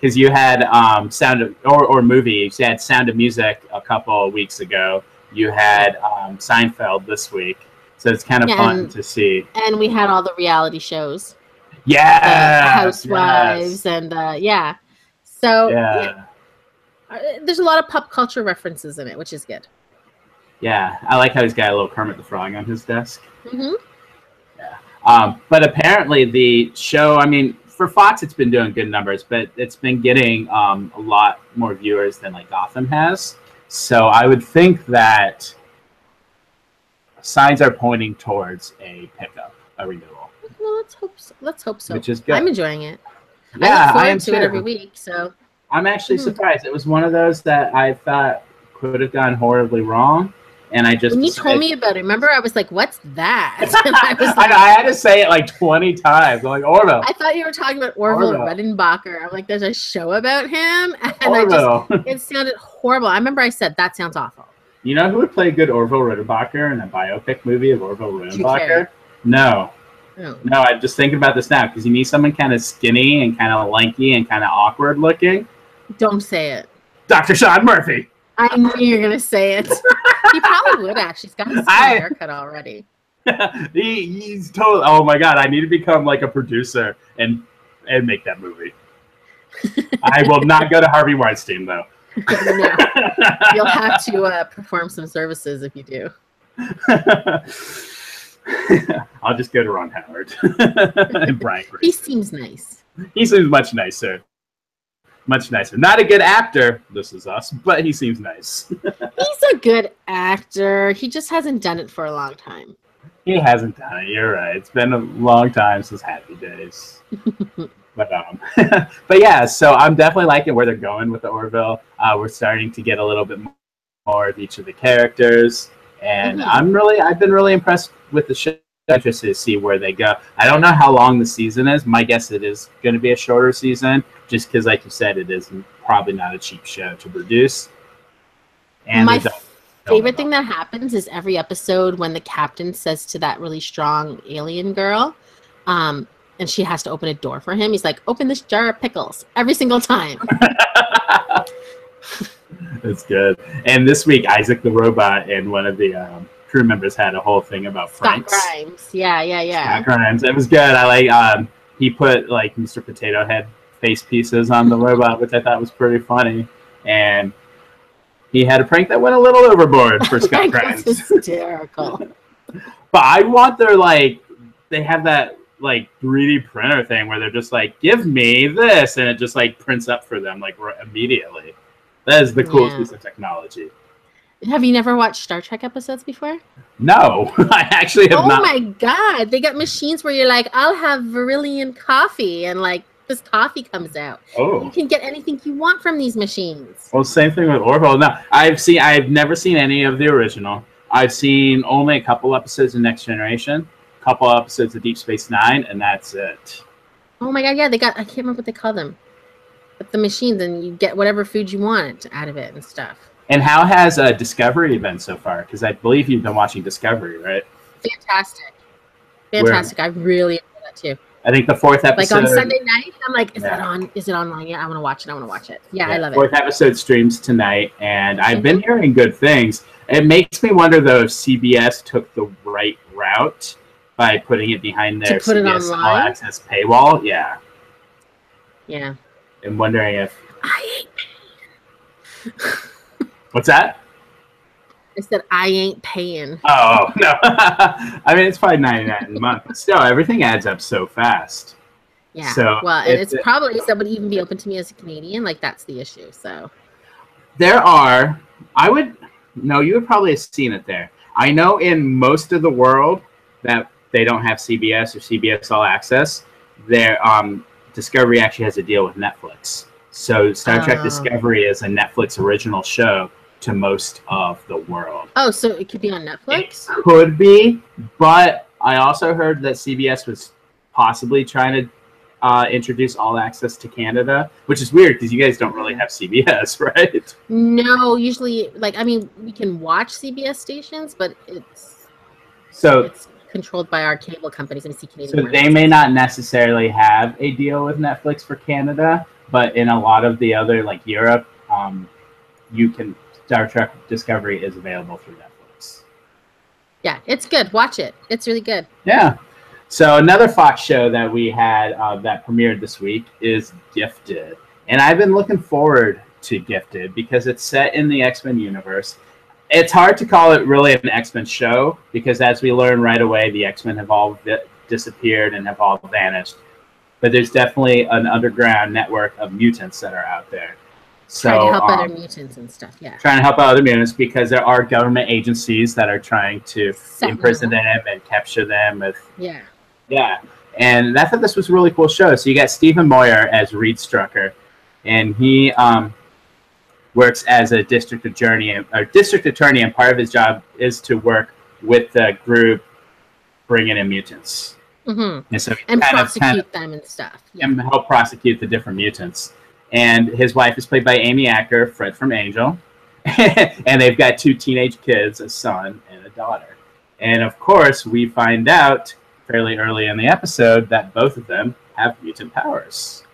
Speaker 2: Because you had Sound of or movies. You had Sound of Music a couple of weeks ago. You had Seinfeld this week. So it's kind of fun to see.
Speaker 1: And we had all the reality shows.
Speaker 2: Yeah.
Speaker 1: Housewives and yeah. So yeah. There's a lot of pop culture references in it, which is good.
Speaker 2: Yeah. I like how he's got a little Kermit the Frog on his desk.
Speaker 1: Mm-hmm.
Speaker 2: Yeah. But apparently the show, I mean, for Fox, it's been doing good numbers, but it's been getting a lot more viewers than like Gotham has. So I would think that signs are pointing towards a pickup, a renewal.
Speaker 1: Well, let's hope so.
Speaker 2: Which is good.
Speaker 1: I'm enjoying it.
Speaker 2: Yeah,
Speaker 1: I look forward to it every week. So
Speaker 2: I'm actually surprised. It was one of those that I thought could have gone horribly wrong, and I just
Speaker 1: when you told me about it, remember I was like, "What's that?"
Speaker 2: I had to say it like 20 times. I'm like Orville.
Speaker 1: I thought you were talking about Orville Redenbacher. I'm like, "There's a show about him," and it sounded horrible. I remember I said that sounds awful.
Speaker 2: You know who would play good Orville Redenbacher in a biopic movie of Orville Redenbacher? No. No, I'm just thinking about this now because you need someone kind of skinny and kind of lanky and kind of awkward looking.
Speaker 1: Don't say it.
Speaker 2: Dr. Sean Murphy.
Speaker 1: I knew you were going to say it. He probably would, actually. He's got his haircut already.
Speaker 2: He's totally... Oh, my God. I need to become like a producer and make that movie. I will not go to Harvey Weinstein, though.
Speaker 1: No. You'll have to perform some services if you do.
Speaker 2: I'll just go to Ron Howard and Brian Grazer.
Speaker 1: He seems nice.
Speaker 2: He seems much nicer. Much nicer. Not a good actor, This Is Us, but he seems nice.
Speaker 1: He's a good actor. He just hasn't done it for a long time.
Speaker 2: He hasn't done it. You're right. It's been a long time since Happy Days. But yeah, so I'm definitely liking where they're going with the Orville. We're starting to get a little bit more of each of the characters, and I've been really impressed with the show. Interested to see where they go. I don't know how long the season is. My guess it is going to be a shorter season, just because, like you said, it is probably not a cheap show to produce. And
Speaker 1: my favorite thing that happens is every episode when the captain says to that really strong alien girl, and she has to open a door for him. He's like, "Open this jar of pickles," every single time.
Speaker 2: That's good. And this week, Isaac the Robot and one of the crew members had a whole thing about Franks.
Speaker 1: Scott Grimes. Yeah.
Speaker 2: Scott Grimes. It was good. I like he put like Mr. Potato Head face pieces on the robot, which I thought was pretty funny. And he had a prank that went a little overboard for Scott Grimes.
Speaker 1: Hysterical.
Speaker 2: But I want their they have that like 3D printer thing where they're just like, give me this, and it just like prints up for them like immediately. That is the coolest piece of technology.
Speaker 1: Have you never watched Star Trek episodes before?
Speaker 2: No, I actually have not.
Speaker 1: Oh my God. They got machines where you're like, I'll have Varillian coffee, and like this coffee comes out.
Speaker 2: Oh.
Speaker 1: You can get anything you want from these machines.
Speaker 2: Well, same thing with Orville. No, I've never seen any of the original. I've seen only a couple episodes of Next Generation, a couple episodes of Deep Space Nine, and that's it.
Speaker 1: Oh my God, yeah, I can't remember what they call them. But the machines, and you get whatever food you want out of it and stuff.
Speaker 2: And how has Discovery been so far? Because I believe you've been watching Discovery, right?
Speaker 1: Fantastic. I really enjoy that too.
Speaker 2: I think the 4th episode...
Speaker 1: Like on Sunday night, I'm like, is that on? Is it online yet? I want to watch it. Yeah, I love it.
Speaker 2: 4th episode streams tonight, and I've been hearing good things. It makes me wonder, though, if CBS took the right route by putting it behind their CBS All Access paywall. Yeah.
Speaker 1: Yeah.
Speaker 2: I'm wondering if...
Speaker 1: I ain't paying.
Speaker 2: What's that?
Speaker 1: I said I ain't paying.
Speaker 2: Oh, no. I mean, it's probably $99 a month. But still, everything adds up so fast.
Speaker 1: Yeah.
Speaker 2: So
Speaker 1: well, and it's probably that would even be open to me as a Canadian. Like that's the issue. So
Speaker 2: there are. I would. No, you would probably have seen it there. I know in most of the world that they don't have CBS or CBS All Access. Their Discovery actually has a deal with Netflix. So Star Trek Discovery is a Netflix original show to most of the world.
Speaker 1: Oh, so it could be on Netflix?
Speaker 2: It could be, but I also heard that CBS was possibly trying to introduce All Access to Canada, which is weird because you guys don't really have CBS, right?
Speaker 1: No, usually, like, I mean, we can watch CBS stations, but it's controlled by our cable companies. And
Speaker 2: so they may not necessarily have a deal with Netflix for Canada, but in a lot of the other, like Europe, Star Trek Discovery is available through Netflix.
Speaker 1: Yeah, it's good. Watch it. It's really good.
Speaker 2: Yeah. So another Fox show that we had that premiered this week is Gifted. And I've been looking forward to Gifted because it's set in the X-Men universe. It's hard to call it really an X-Men show because as we learn right away, the X-Men have all disappeared and have all vanished. But there's definitely an underground network of mutants that are out there. So,
Speaker 1: trying to help other mutants and stuff, yeah.
Speaker 2: Trying to help other mutants because there are government agencies that are trying to imprison them and capture them. Yeah. And I thought this was a really cool show. So you got Stephen Moyer as Reed Strucker, and he works as a district attorney, and part of his job is to work with the group bringing in mutants.
Speaker 1: Mm-hmm.
Speaker 2: And so
Speaker 1: prosecute them and stuff.
Speaker 2: Yeah. And help prosecute the different mutants. And his wife is played by Amy Acker, Fred from Angel. And they've got 2 teenage kids, a son and a daughter. And of course, we find out fairly early in the episode that both of them have mutant powers.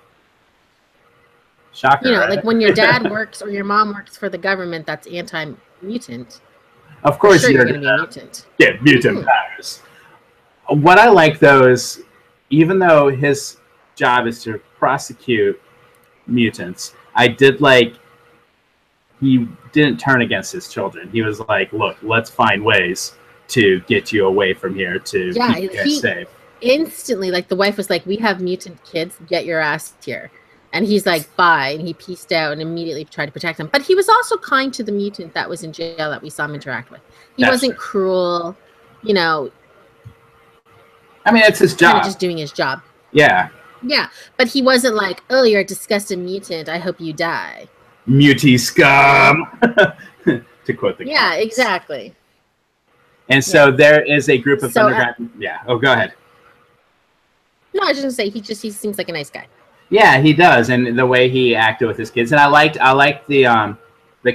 Speaker 2: Shocker, right?
Speaker 1: Like when your dad works or your mom works for the government that's anti-mutant.
Speaker 2: Of course,
Speaker 1: you're going to be a mutant.
Speaker 2: Yeah, mutant powers. What I like, though, is even though his job is to prosecute mutants, I did like he didn't turn against his children. He was like, look, let's find ways to get you away from here to keep you guys safe.
Speaker 1: Instantly, like the wife was like, we have mutant kids, get your ass here. And he's like, bye. And he pieced out and immediately tried to protect them. But he was also kind to the mutant that was in jail that we saw him interact with. He wasn't cruel,
Speaker 2: I mean, it's his job.
Speaker 1: Kind of just doing his job.
Speaker 2: Yeah.
Speaker 1: Yeah. But he wasn't like, oh, you're a disgusting mutant. I hope you die.
Speaker 2: Mutie scum. To quote the
Speaker 1: Yeah, exactly.
Speaker 2: And so there is a group of underground. Yeah. Oh, go ahead.
Speaker 1: No, I was just going to say, he seems like a nice guy.
Speaker 2: Yeah, he does, and the way he acted with his kids, and I liked the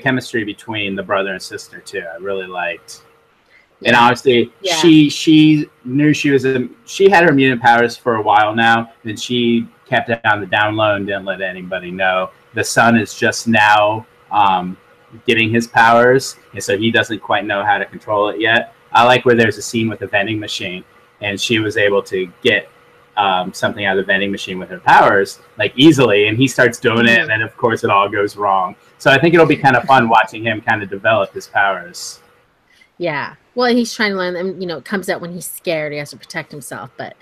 Speaker 2: chemistry between the brother and sister too. I really liked, and obviously she knew she had her mutant powers for a while now, and she kept it on the down low and didn't let anybody know. The son is just now getting his powers, and so he doesn't quite know how to control it yet. I like where there's a scene with a vending machine, and she was able to get something out of the vending machine with her powers, like easily, and he starts doing it, and then of course it all goes wrong. So I think it'll be kind of fun watching him kind of develop his powers.
Speaker 1: Yeah. Well, he's trying to learn them, it comes out when he's scared, he has to protect himself, but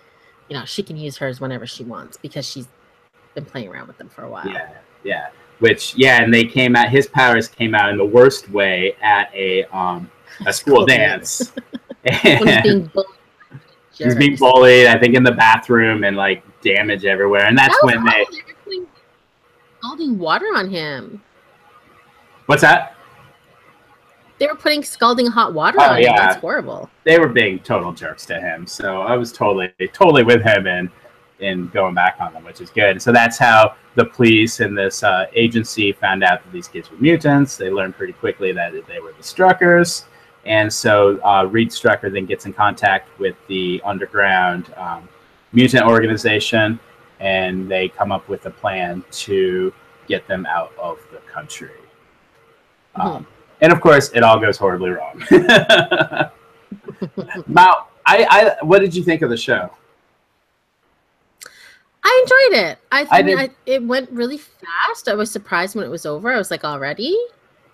Speaker 1: she can use hers whenever she wants because she's been playing around with them for a while.
Speaker 2: Yeah. And they came out, his powers came out in the worst way at a school dance.
Speaker 1: When he's being bullied.
Speaker 2: He's being bullied, I think, in the bathroom and like damage everywhere. And that's when they
Speaker 1: were putting scalding water on him.
Speaker 2: What's that?
Speaker 1: They were putting scalding hot water on him. That's horrible.
Speaker 2: They were being total jerks to him. So I was totally with him and going back on them, which is good. So that's how the police and this agency found out that these kids were mutants. They learned pretty quickly that they were the Struckers. And so Reed Strucker then gets in contact with the underground mutant organization, and they come up with a plan to get them out of the country. And of course, it all goes horribly wrong. Now, what did you think of the show?
Speaker 1: I enjoyed it. I mean, it went really fast. I was surprised when it was over. I was like, already?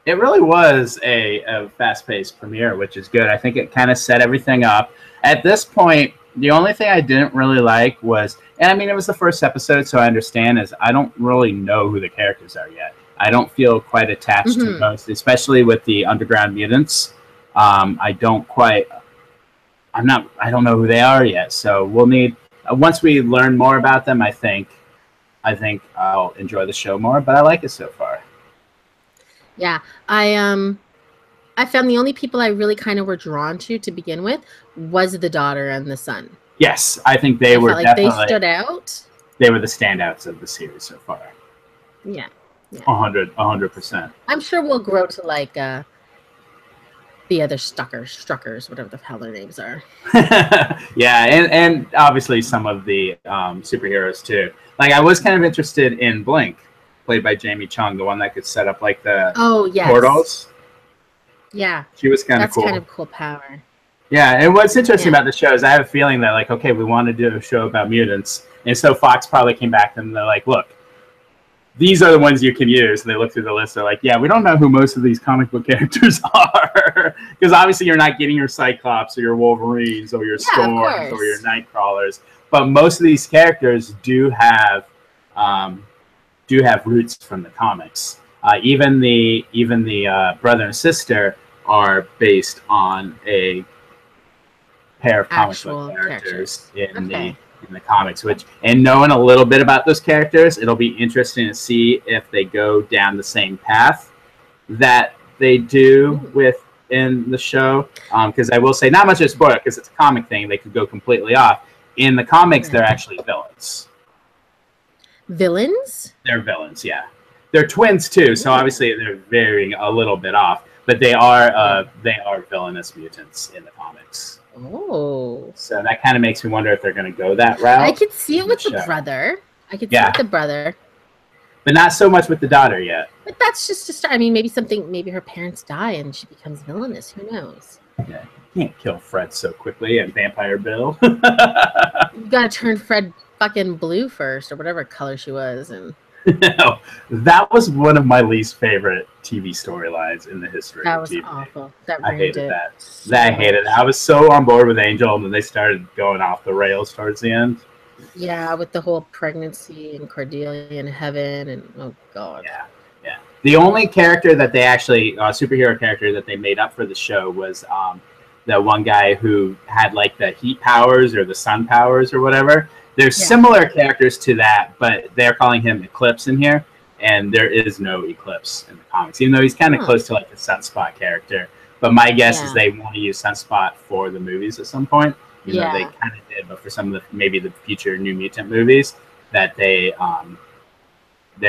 Speaker 2: It really was a fast-paced premiere, which is good. I think it kind of set everything up. At this point, The only thing I didn't really like was, and I mean, it was the first episode, so I understand, is I don't really know who the characters are yet. I don't feel quite attached to most, especially with the underground mutants. I don't know who they are yet. So we'll need, once we learn more about them, I think I'll enjoy the show more, but I like it so far.
Speaker 1: Yeah. I found the only people I really kind of were drawn to begin with was the daughter and the son.
Speaker 2: Yes, I think they were definitely,
Speaker 1: they stood out.
Speaker 2: They were the standouts of the series so far.
Speaker 1: Yeah.
Speaker 2: 100%.
Speaker 1: I'm sure we'll grow to like the other Struckers, whatever the hell their names are.
Speaker 2: Yeah, and obviously some of the superheroes too. Like I was kind of interested in Blink, played by Jamie Chung, the one that could set up like the portals.
Speaker 1: Yeah,
Speaker 2: she was kind of cool.
Speaker 1: That's kind of cool power.
Speaker 2: Yeah, and what's interesting about the show is I have a feeling that like, okay, we want to do a show about mutants, and so Fox probably came back to them and they're like, look, these are the ones you can use. And they look through the list. They're like, yeah, we don't know who most of these comic book characters are. Because obviously you're not getting your Cyclops or your Wolverines or your Storms or your Nightcrawlers. But most of these characters do have roots from the comics. Even the brother and sister are based on a pair of comic book characters in the comics, and knowing a little bit about those characters, it'll be interesting to see if they go down the same path that they do within the show. Because I will say, not much of a spoiler, because it's a comic thing, they could go completely off. In the comics, they're actually villains.
Speaker 1: Villains?
Speaker 2: They're villains, yeah. They're twins too, so obviously they're veering a little bit off, but they are villainous mutants in the comics.
Speaker 1: Oh.
Speaker 2: So that kind of makes me wonder if they're going to go that route.
Speaker 1: I could see it with the brother.
Speaker 2: But not so much with the daughter yet.
Speaker 1: But that's just to start. I mean, maybe her parents die and she becomes villainous. Who knows?
Speaker 2: Yeah, you can't kill Fred so quickly and Vampire Bill.
Speaker 1: You got to turn Fred fucking blue first, or whatever color she was. And
Speaker 2: no, that was one of my least favorite TV storylines in the history of TV.
Speaker 1: That was awful.
Speaker 2: I hated that. I hated it. I was so on board with Angel, and then they started going off the rails towards the end.
Speaker 1: Yeah, with the whole pregnancy and Cordelia in heaven, and oh god.
Speaker 2: Yeah. The only character that they actually, superhero character that they made up for the show was that one guy who had like the heat powers or the sun powers or whatever. There's similar characters to that, but they're calling him Eclipse in here, and there is no Eclipse in the comics, even though he's kind of close to like the Sunspot character. But my guess is they want to use Sunspot for the movies at some point. You know, they kind of did, but for some of maybe the future New Mutant movies, that they're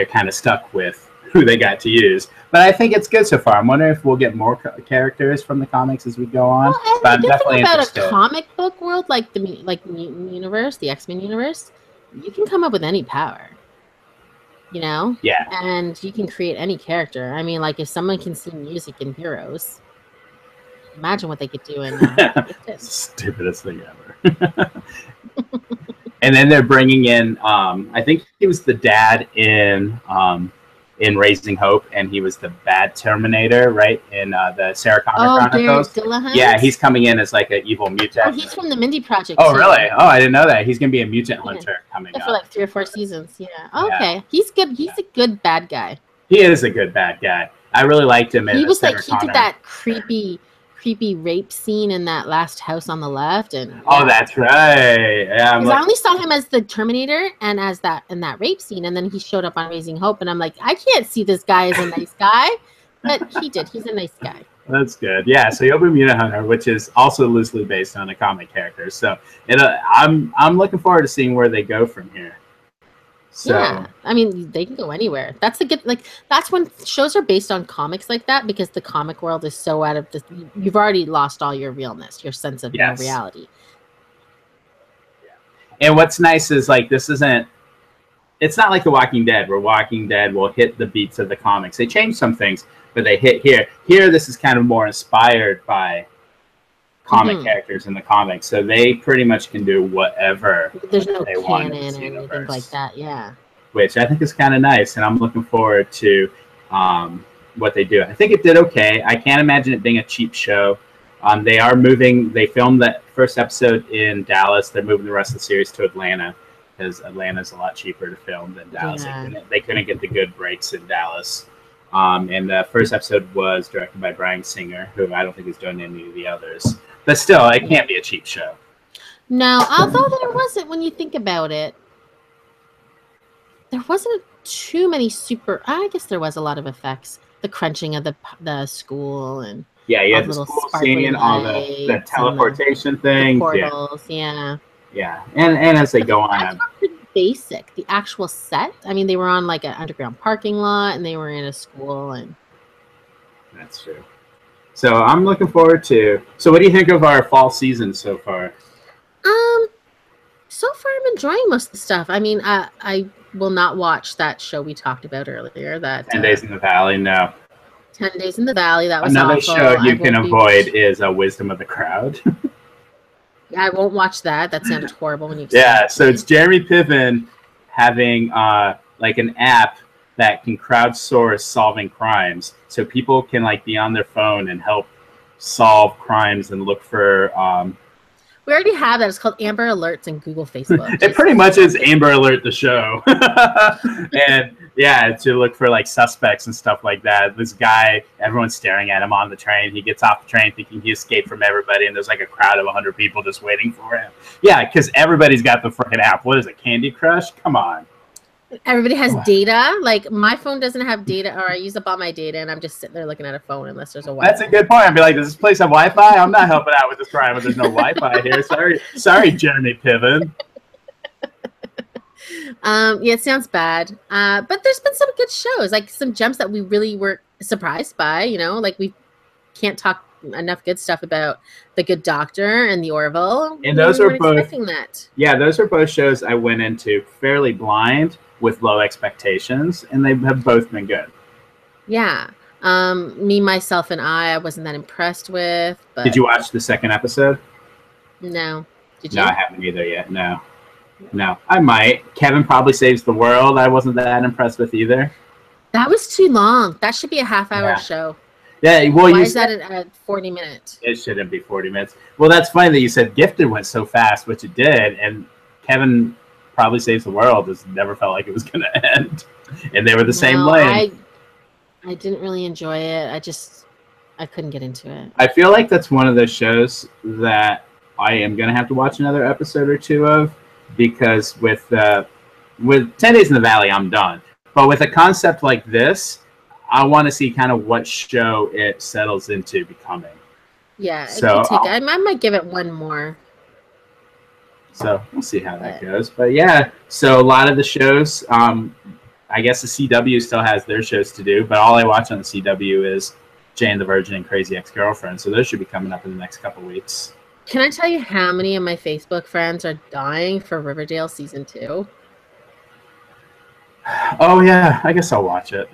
Speaker 2: kind of stuck with who they got to use. But I think it's good so far. I'm wondering if we'll get more characters from the comics as we go on.
Speaker 1: Well,
Speaker 2: but I'm definitely
Speaker 1: interested. About a comic book world like the Mutant Universe, the X-Men universe, you can come up with any power. You know?
Speaker 2: Yeah.
Speaker 1: And you can create any character. I mean, like if someone can see music in Heroes, imagine what they could do in
Speaker 2: stupidest thing ever. And then they're bringing in I think he was the dad in Raising Hope, and he was the bad Terminator, right? In the Sarah Connor Chronicles. Yeah, he's coming in as like an evil mutant.
Speaker 1: Oh, he's from the Mindy Project.
Speaker 2: Oh, really? Oh, I didn't know that. He's gonna be a mutant hunter coming up
Speaker 1: for like 3 or 4 seasons. Yeah. Oh, okay. He's good. He's a good bad guy.
Speaker 2: He is a good bad guy. I really liked him.
Speaker 1: He was like, he did that creepy rape scene in that last house on the left, and
Speaker 2: that's right. Yeah,
Speaker 1: I only saw him as the Terminator and as that in that rape scene, and then he showed up on Raising Hope, and I'm like, I can't see this guy as a nice guy, but he did. He's a nice guy.
Speaker 2: That's good. Yeah, so he'll be Mutant Hunter, which is also loosely based on a comic character. So I'm looking forward to seeing where they go from here. So,
Speaker 1: yeah, I mean, they can go anywhere. That's the good. Like, that's when shows are based on comics like that, because the comic world is so out of the. You've already lost all your realness, your sense of reality.
Speaker 2: Yeah. And what's nice is like this isn't. It's not like The Walking Dead, where Walking Dead will hit the beats of the comics. They change some things, but they hit here. Here, this is kind of more inspired by comic characters in the comics, so they pretty much can do whatever
Speaker 1: there's no
Speaker 2: they want
Speaker 1: canon or anything like that. Yeah,
Speaker 2: which I think is kind of nice, and I'm looking forward to what they do. I think it did okay. I can't imagine it being a cheap show. They are moving. They filmed that first episode in Dallas. They're moving the rest of the series to Atlanta because Atlanta's a lot cheaper to film than Dallas.
Speaker 1: Yeah.
Speaker 2: They couldn't get the good breaks in Dallas. And the first episode was directed by Bryan Singer, who I don't think is doing any of the others. But still, it can't be a cheap show.
Speaker 1: No, although there wasn't, when you think about it, there wasn't too many super. I guess there was a lot of effects. The crunching of the school and
Speaker 2: Yeah, you
Speaker 1: all
Speaker 2: had the
Speaker 1: little
Speaker 2: school
Speaker 1: sparkly
Speaker 2: scene, all the
Speaker 1: lights and
Speaker 2: teleportation
Speaker 1: the
Speaker 2: things.
Speaker 1: portals. Yeah.
Speaker 2: Yeah. And as they
Speaker 1: But
Speaker 2: go
Speaker 1: the sets
Speaker 2: on,
Speaker 1: were pretty basic. The actual set. I mean, they were on like an underground parking lot, and they were in a school. And
Speaker 2: that's true. So I'm looking forward to. So what do you think of our fall season so far?
Speaker 1: so far I'm enjoying most of the stuff. I mean, I will not watch that show we talked about earlier. That
Speaker 2: 10 Days in the Valley. No.
Speaker 1: 10 Days in the Valley. That was
Speaker 2: Another
Speaker 1: awful.
Speaker 2: show you
Speaker 1: I
Speaker 2: can
Speaker 1: won't be-
Speaker 2: avoid is Wisdom of the Crowd.
Speaker 1: Yeah, I won't watch that. That sounded horrible when you.
Speaker 2: Yeah, so it's Jeremy Piven having like an app that can crowdsource solving crimes, so people can like be on their phone and help solve crimes and look for.
Speaker 1: We already have that. It's called Amber Alerts and Google Facebook.
Speaker 2: It pretty much is Amber Alert the show, and yeah, to look for like suspects and stuff like that. This guy, everyone's staring at him on the train. He gets off the train thinking he escaped from everybody, and there's like a crowd of 100 people just waiting for him. Yeah, because everybody's got the freaking app. What is it, Candy Crush? Come on.
Speaker 1: Everybody has data. Like my phone doesn't have data, or I use up all my data, and I'm just sitting there looking at a phone unless there's a Wi-Fi.
Speaker 2: That's a good point. I'd be like, does this place have Wi-Fi? I'm not helping out with this crime if there's no Wi-Fi here. Sorry, Jeremy Piven.
Speaker 1: Yeah, it sounds bad. But there's been some good shows, like some gems that we really were surprised by. You know, like we can't talk enough good stuff about The Good Doctor and The Orville.
Speaker 2: And those
Speaker 1: We
Speaker 2: are
Speaker 1: weren't
Speaker 2: both.
Speaker 1: expecting that.
Speaker 2: Yeah, those are both shows I went into fairly blind with low expectations, and they have both been good.
Speaker 1: Yeah. Me, Myself, and I wasn't that impressed with. But
Speaker 2: Did you watch the second episode?
Speaker 1: No. Did you?
Speaker 2: No, I haven't either yet. No, I might. Kevin Probably Saves the World. I wasn't that impressed with either.
Speaker 1: That was too long. That should be a half-hour
Speaker 2: Yeah.
Speaker 1: show.
Speaker 2: Yeah, well,
Speaker 1: Why
Speaker 2: you
Speaker 1: is
Speaker 2: said
Speaker 1: that at 40 minutes?
Speaker 2: it shouldn't be 40 minutes. Well, that's funny that you said Gifted went so fast, which it did, and Kevin Probably Saves the World just never felt like it was going to end, and they were the same
Speaker 1: No,
Speaker 2: length.
Speaker 1: I didn't really enjoy it. I couldn't get into it.
Speaker 2: I feel like that's one of those shows that I am going to have to watch another episode or two of, because with 10 Days in the Valley, I'm done. But with a concept like this, I want to see kind of what show it settles into becoming.
Speaker 1: Yeah,
Speaker 2: So,
Speaker 1: I might give it one more.
Speaker 2: So we'll see how that goes. But yeah, so a lot of the shows, I guess the CW still has their shows to do, but all I watch on the CW is Jane the Virgin and Crazy Ex-Girlfriend. So those should be coming up in the next couple weeks.
Speaker 1: Can I tell you how many of my Facebook friends are dying for Riverdale season 2?
Speaker 2: Oh yeah, I guess I'll watch it.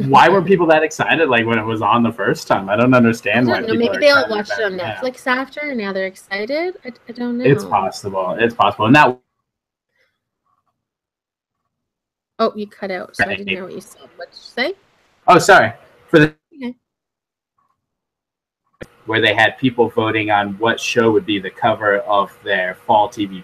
Speaker 2: Why were people that excited like when it was on the first time? I don't understand why people
Speaker 1: Maybe
Speaker 2: are
Speaker 1: they all
Speaker 2: excited
Speaker 1: watched it
Speaker 2: about
Speaker 1: on
Speaker 2: now.
Speaker 1: Netflix after, and now they're excited. I don't know.
Speaker 2: It's possible. It's possible. And that
Speaker 1: Oh, you cut out, so I didn't hear what you said. What did you say?
Speaker 2: Oh, sorry. For the
Speaker 1: Okay.
Speaker 2: where they had people voting on what show would be the cover of their fall TV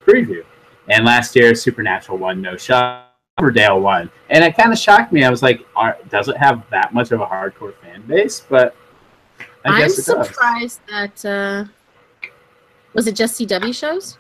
Speaker 2: preview. And last year, Supernatural won, no shot. Riverdale won. And it kind of shocked me. I was like, does it have that much of a hardcore fan base? But I guess it does.
Speaker 1: surprised that, was it just CW shows?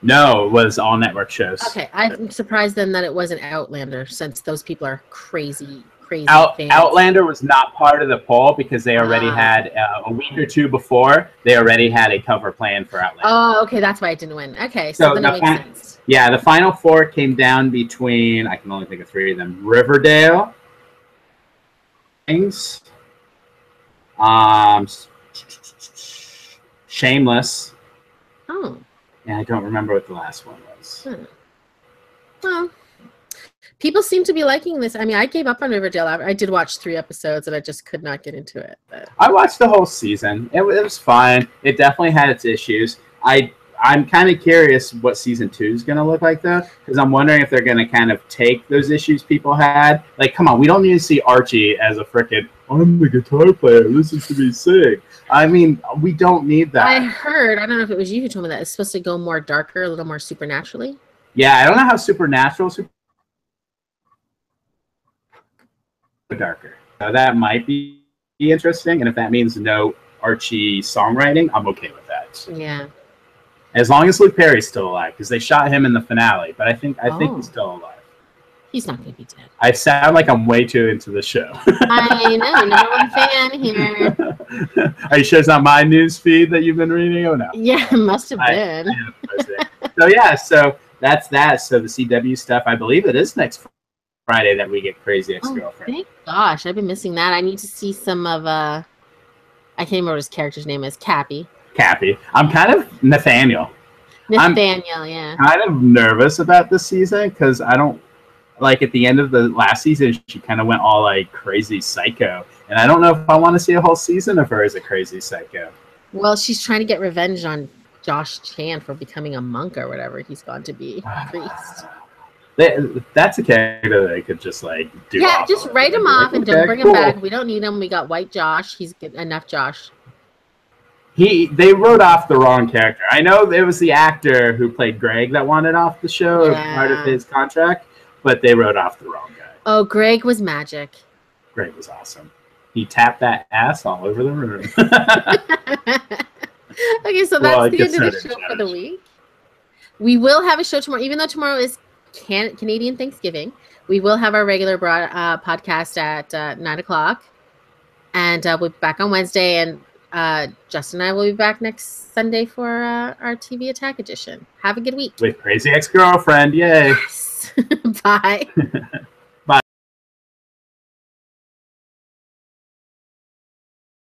Speaker 2: No, it was all network shows.
Speaker 1: Okay, I'm surprised then that it wasn't Outlander, since those people are crazy fans.
Speaker 2: Outlander was not part of the poll because they already had, a week or two before, they already had a cover plan for Outlander.
Speaker 1: Oh, okay, that's why it didn't win. Okay, so then it makes sense.
Speaker 2: Yeah, the final four came down between, I can only think of three of them, Riverdale, Shameless,
Speaker 1: Oh.
Speaker 2: and I don't remember what the last one was.
Speaker 1: Well, people seem to be liking this. I mean, I gave up on Riverdale. I did watch 3 episodes, and I just could not get into it. But
Speaker 2: I watched the whole season. It was fine. It definitely had its issues. I'm kind of curious what season 2 is going to look like, though, because I'm wondering if they're going to kind of take those issues people had. Like, come on, we don't need to see Archie as a freaking, I'm the guitar player, listen to me sing. I mean, we don't need that.
Speaker 1: I heard, I don't know if it was you who told me that, it's supposed to go more darker, a little more supernaturally.
Speaker 2: Yeah, I don't know how supernatural, super darker. That might be interesting, and if that means no Archie songwriting, I'm okay with that.
Speaker 1: Yeah.
Speaker 2: As long as Luke Perry's still alive, because they shot him in the finale, but I think he's still alive.
Speaker 1: He's not going to be dead.
Speaker 2: I sound like I'm way too into the show.
Speaker 1: I know, number one fan here.
Speaker 2: Are you sure it's not my news feed that you've been reading? Oh no.
Speaker 1: Yeah, it must have been.
Speaker 2: So yeah, so that's that. So the CW stuff, I believe it is next Friday that we get Crazy Ex-Girlfriend.
Speaker 1: Thank gosh, I've been missing that. I need to see some of I can't remember what his character's name is. Cappy. I'm kind of Nathaniel. Yeah.
Speaker 2: Kind of nervous about this season because I don't like at the end of the last season she kind of went all like crazy psycho, and I don't know if I want to see a whole season of her as a crazy psycho.
Speaker 1: Well, she's trying to get revenge on Josh Chan for becoming a monk or whatever he's gone to be, priest.
Speaker 2: That's a character that I could just like do.
Speaker 1: Yeah, just write him off and don't bring him back. We don't need him. We got White Josh. He's good enough, Josh.
Speaker 2: They wrote off the wrong character. I know it was the actor who played Greg that wanted off the show as part of his contract, but they wrote off the wrong guy.
Speaker 1: Oh, Greg was magic.
Speaker 2: Greg was awesome. He tapped that ass all over the room.
Speaker 1: Okay, so that's the end of the show for the week. We will have a show tomorrow, even though tomorrow is Canadian Thanksgiving. We will have our regular podcast at 9 o'clock, and we'll be back on Wednesday. And Justin and I will be back next Sunday for our TV Attack edition. Have a good week.
Speaker 2: With Crazy Ex-Girlfriend. Yay.
Speaker 1: Yes. Bye.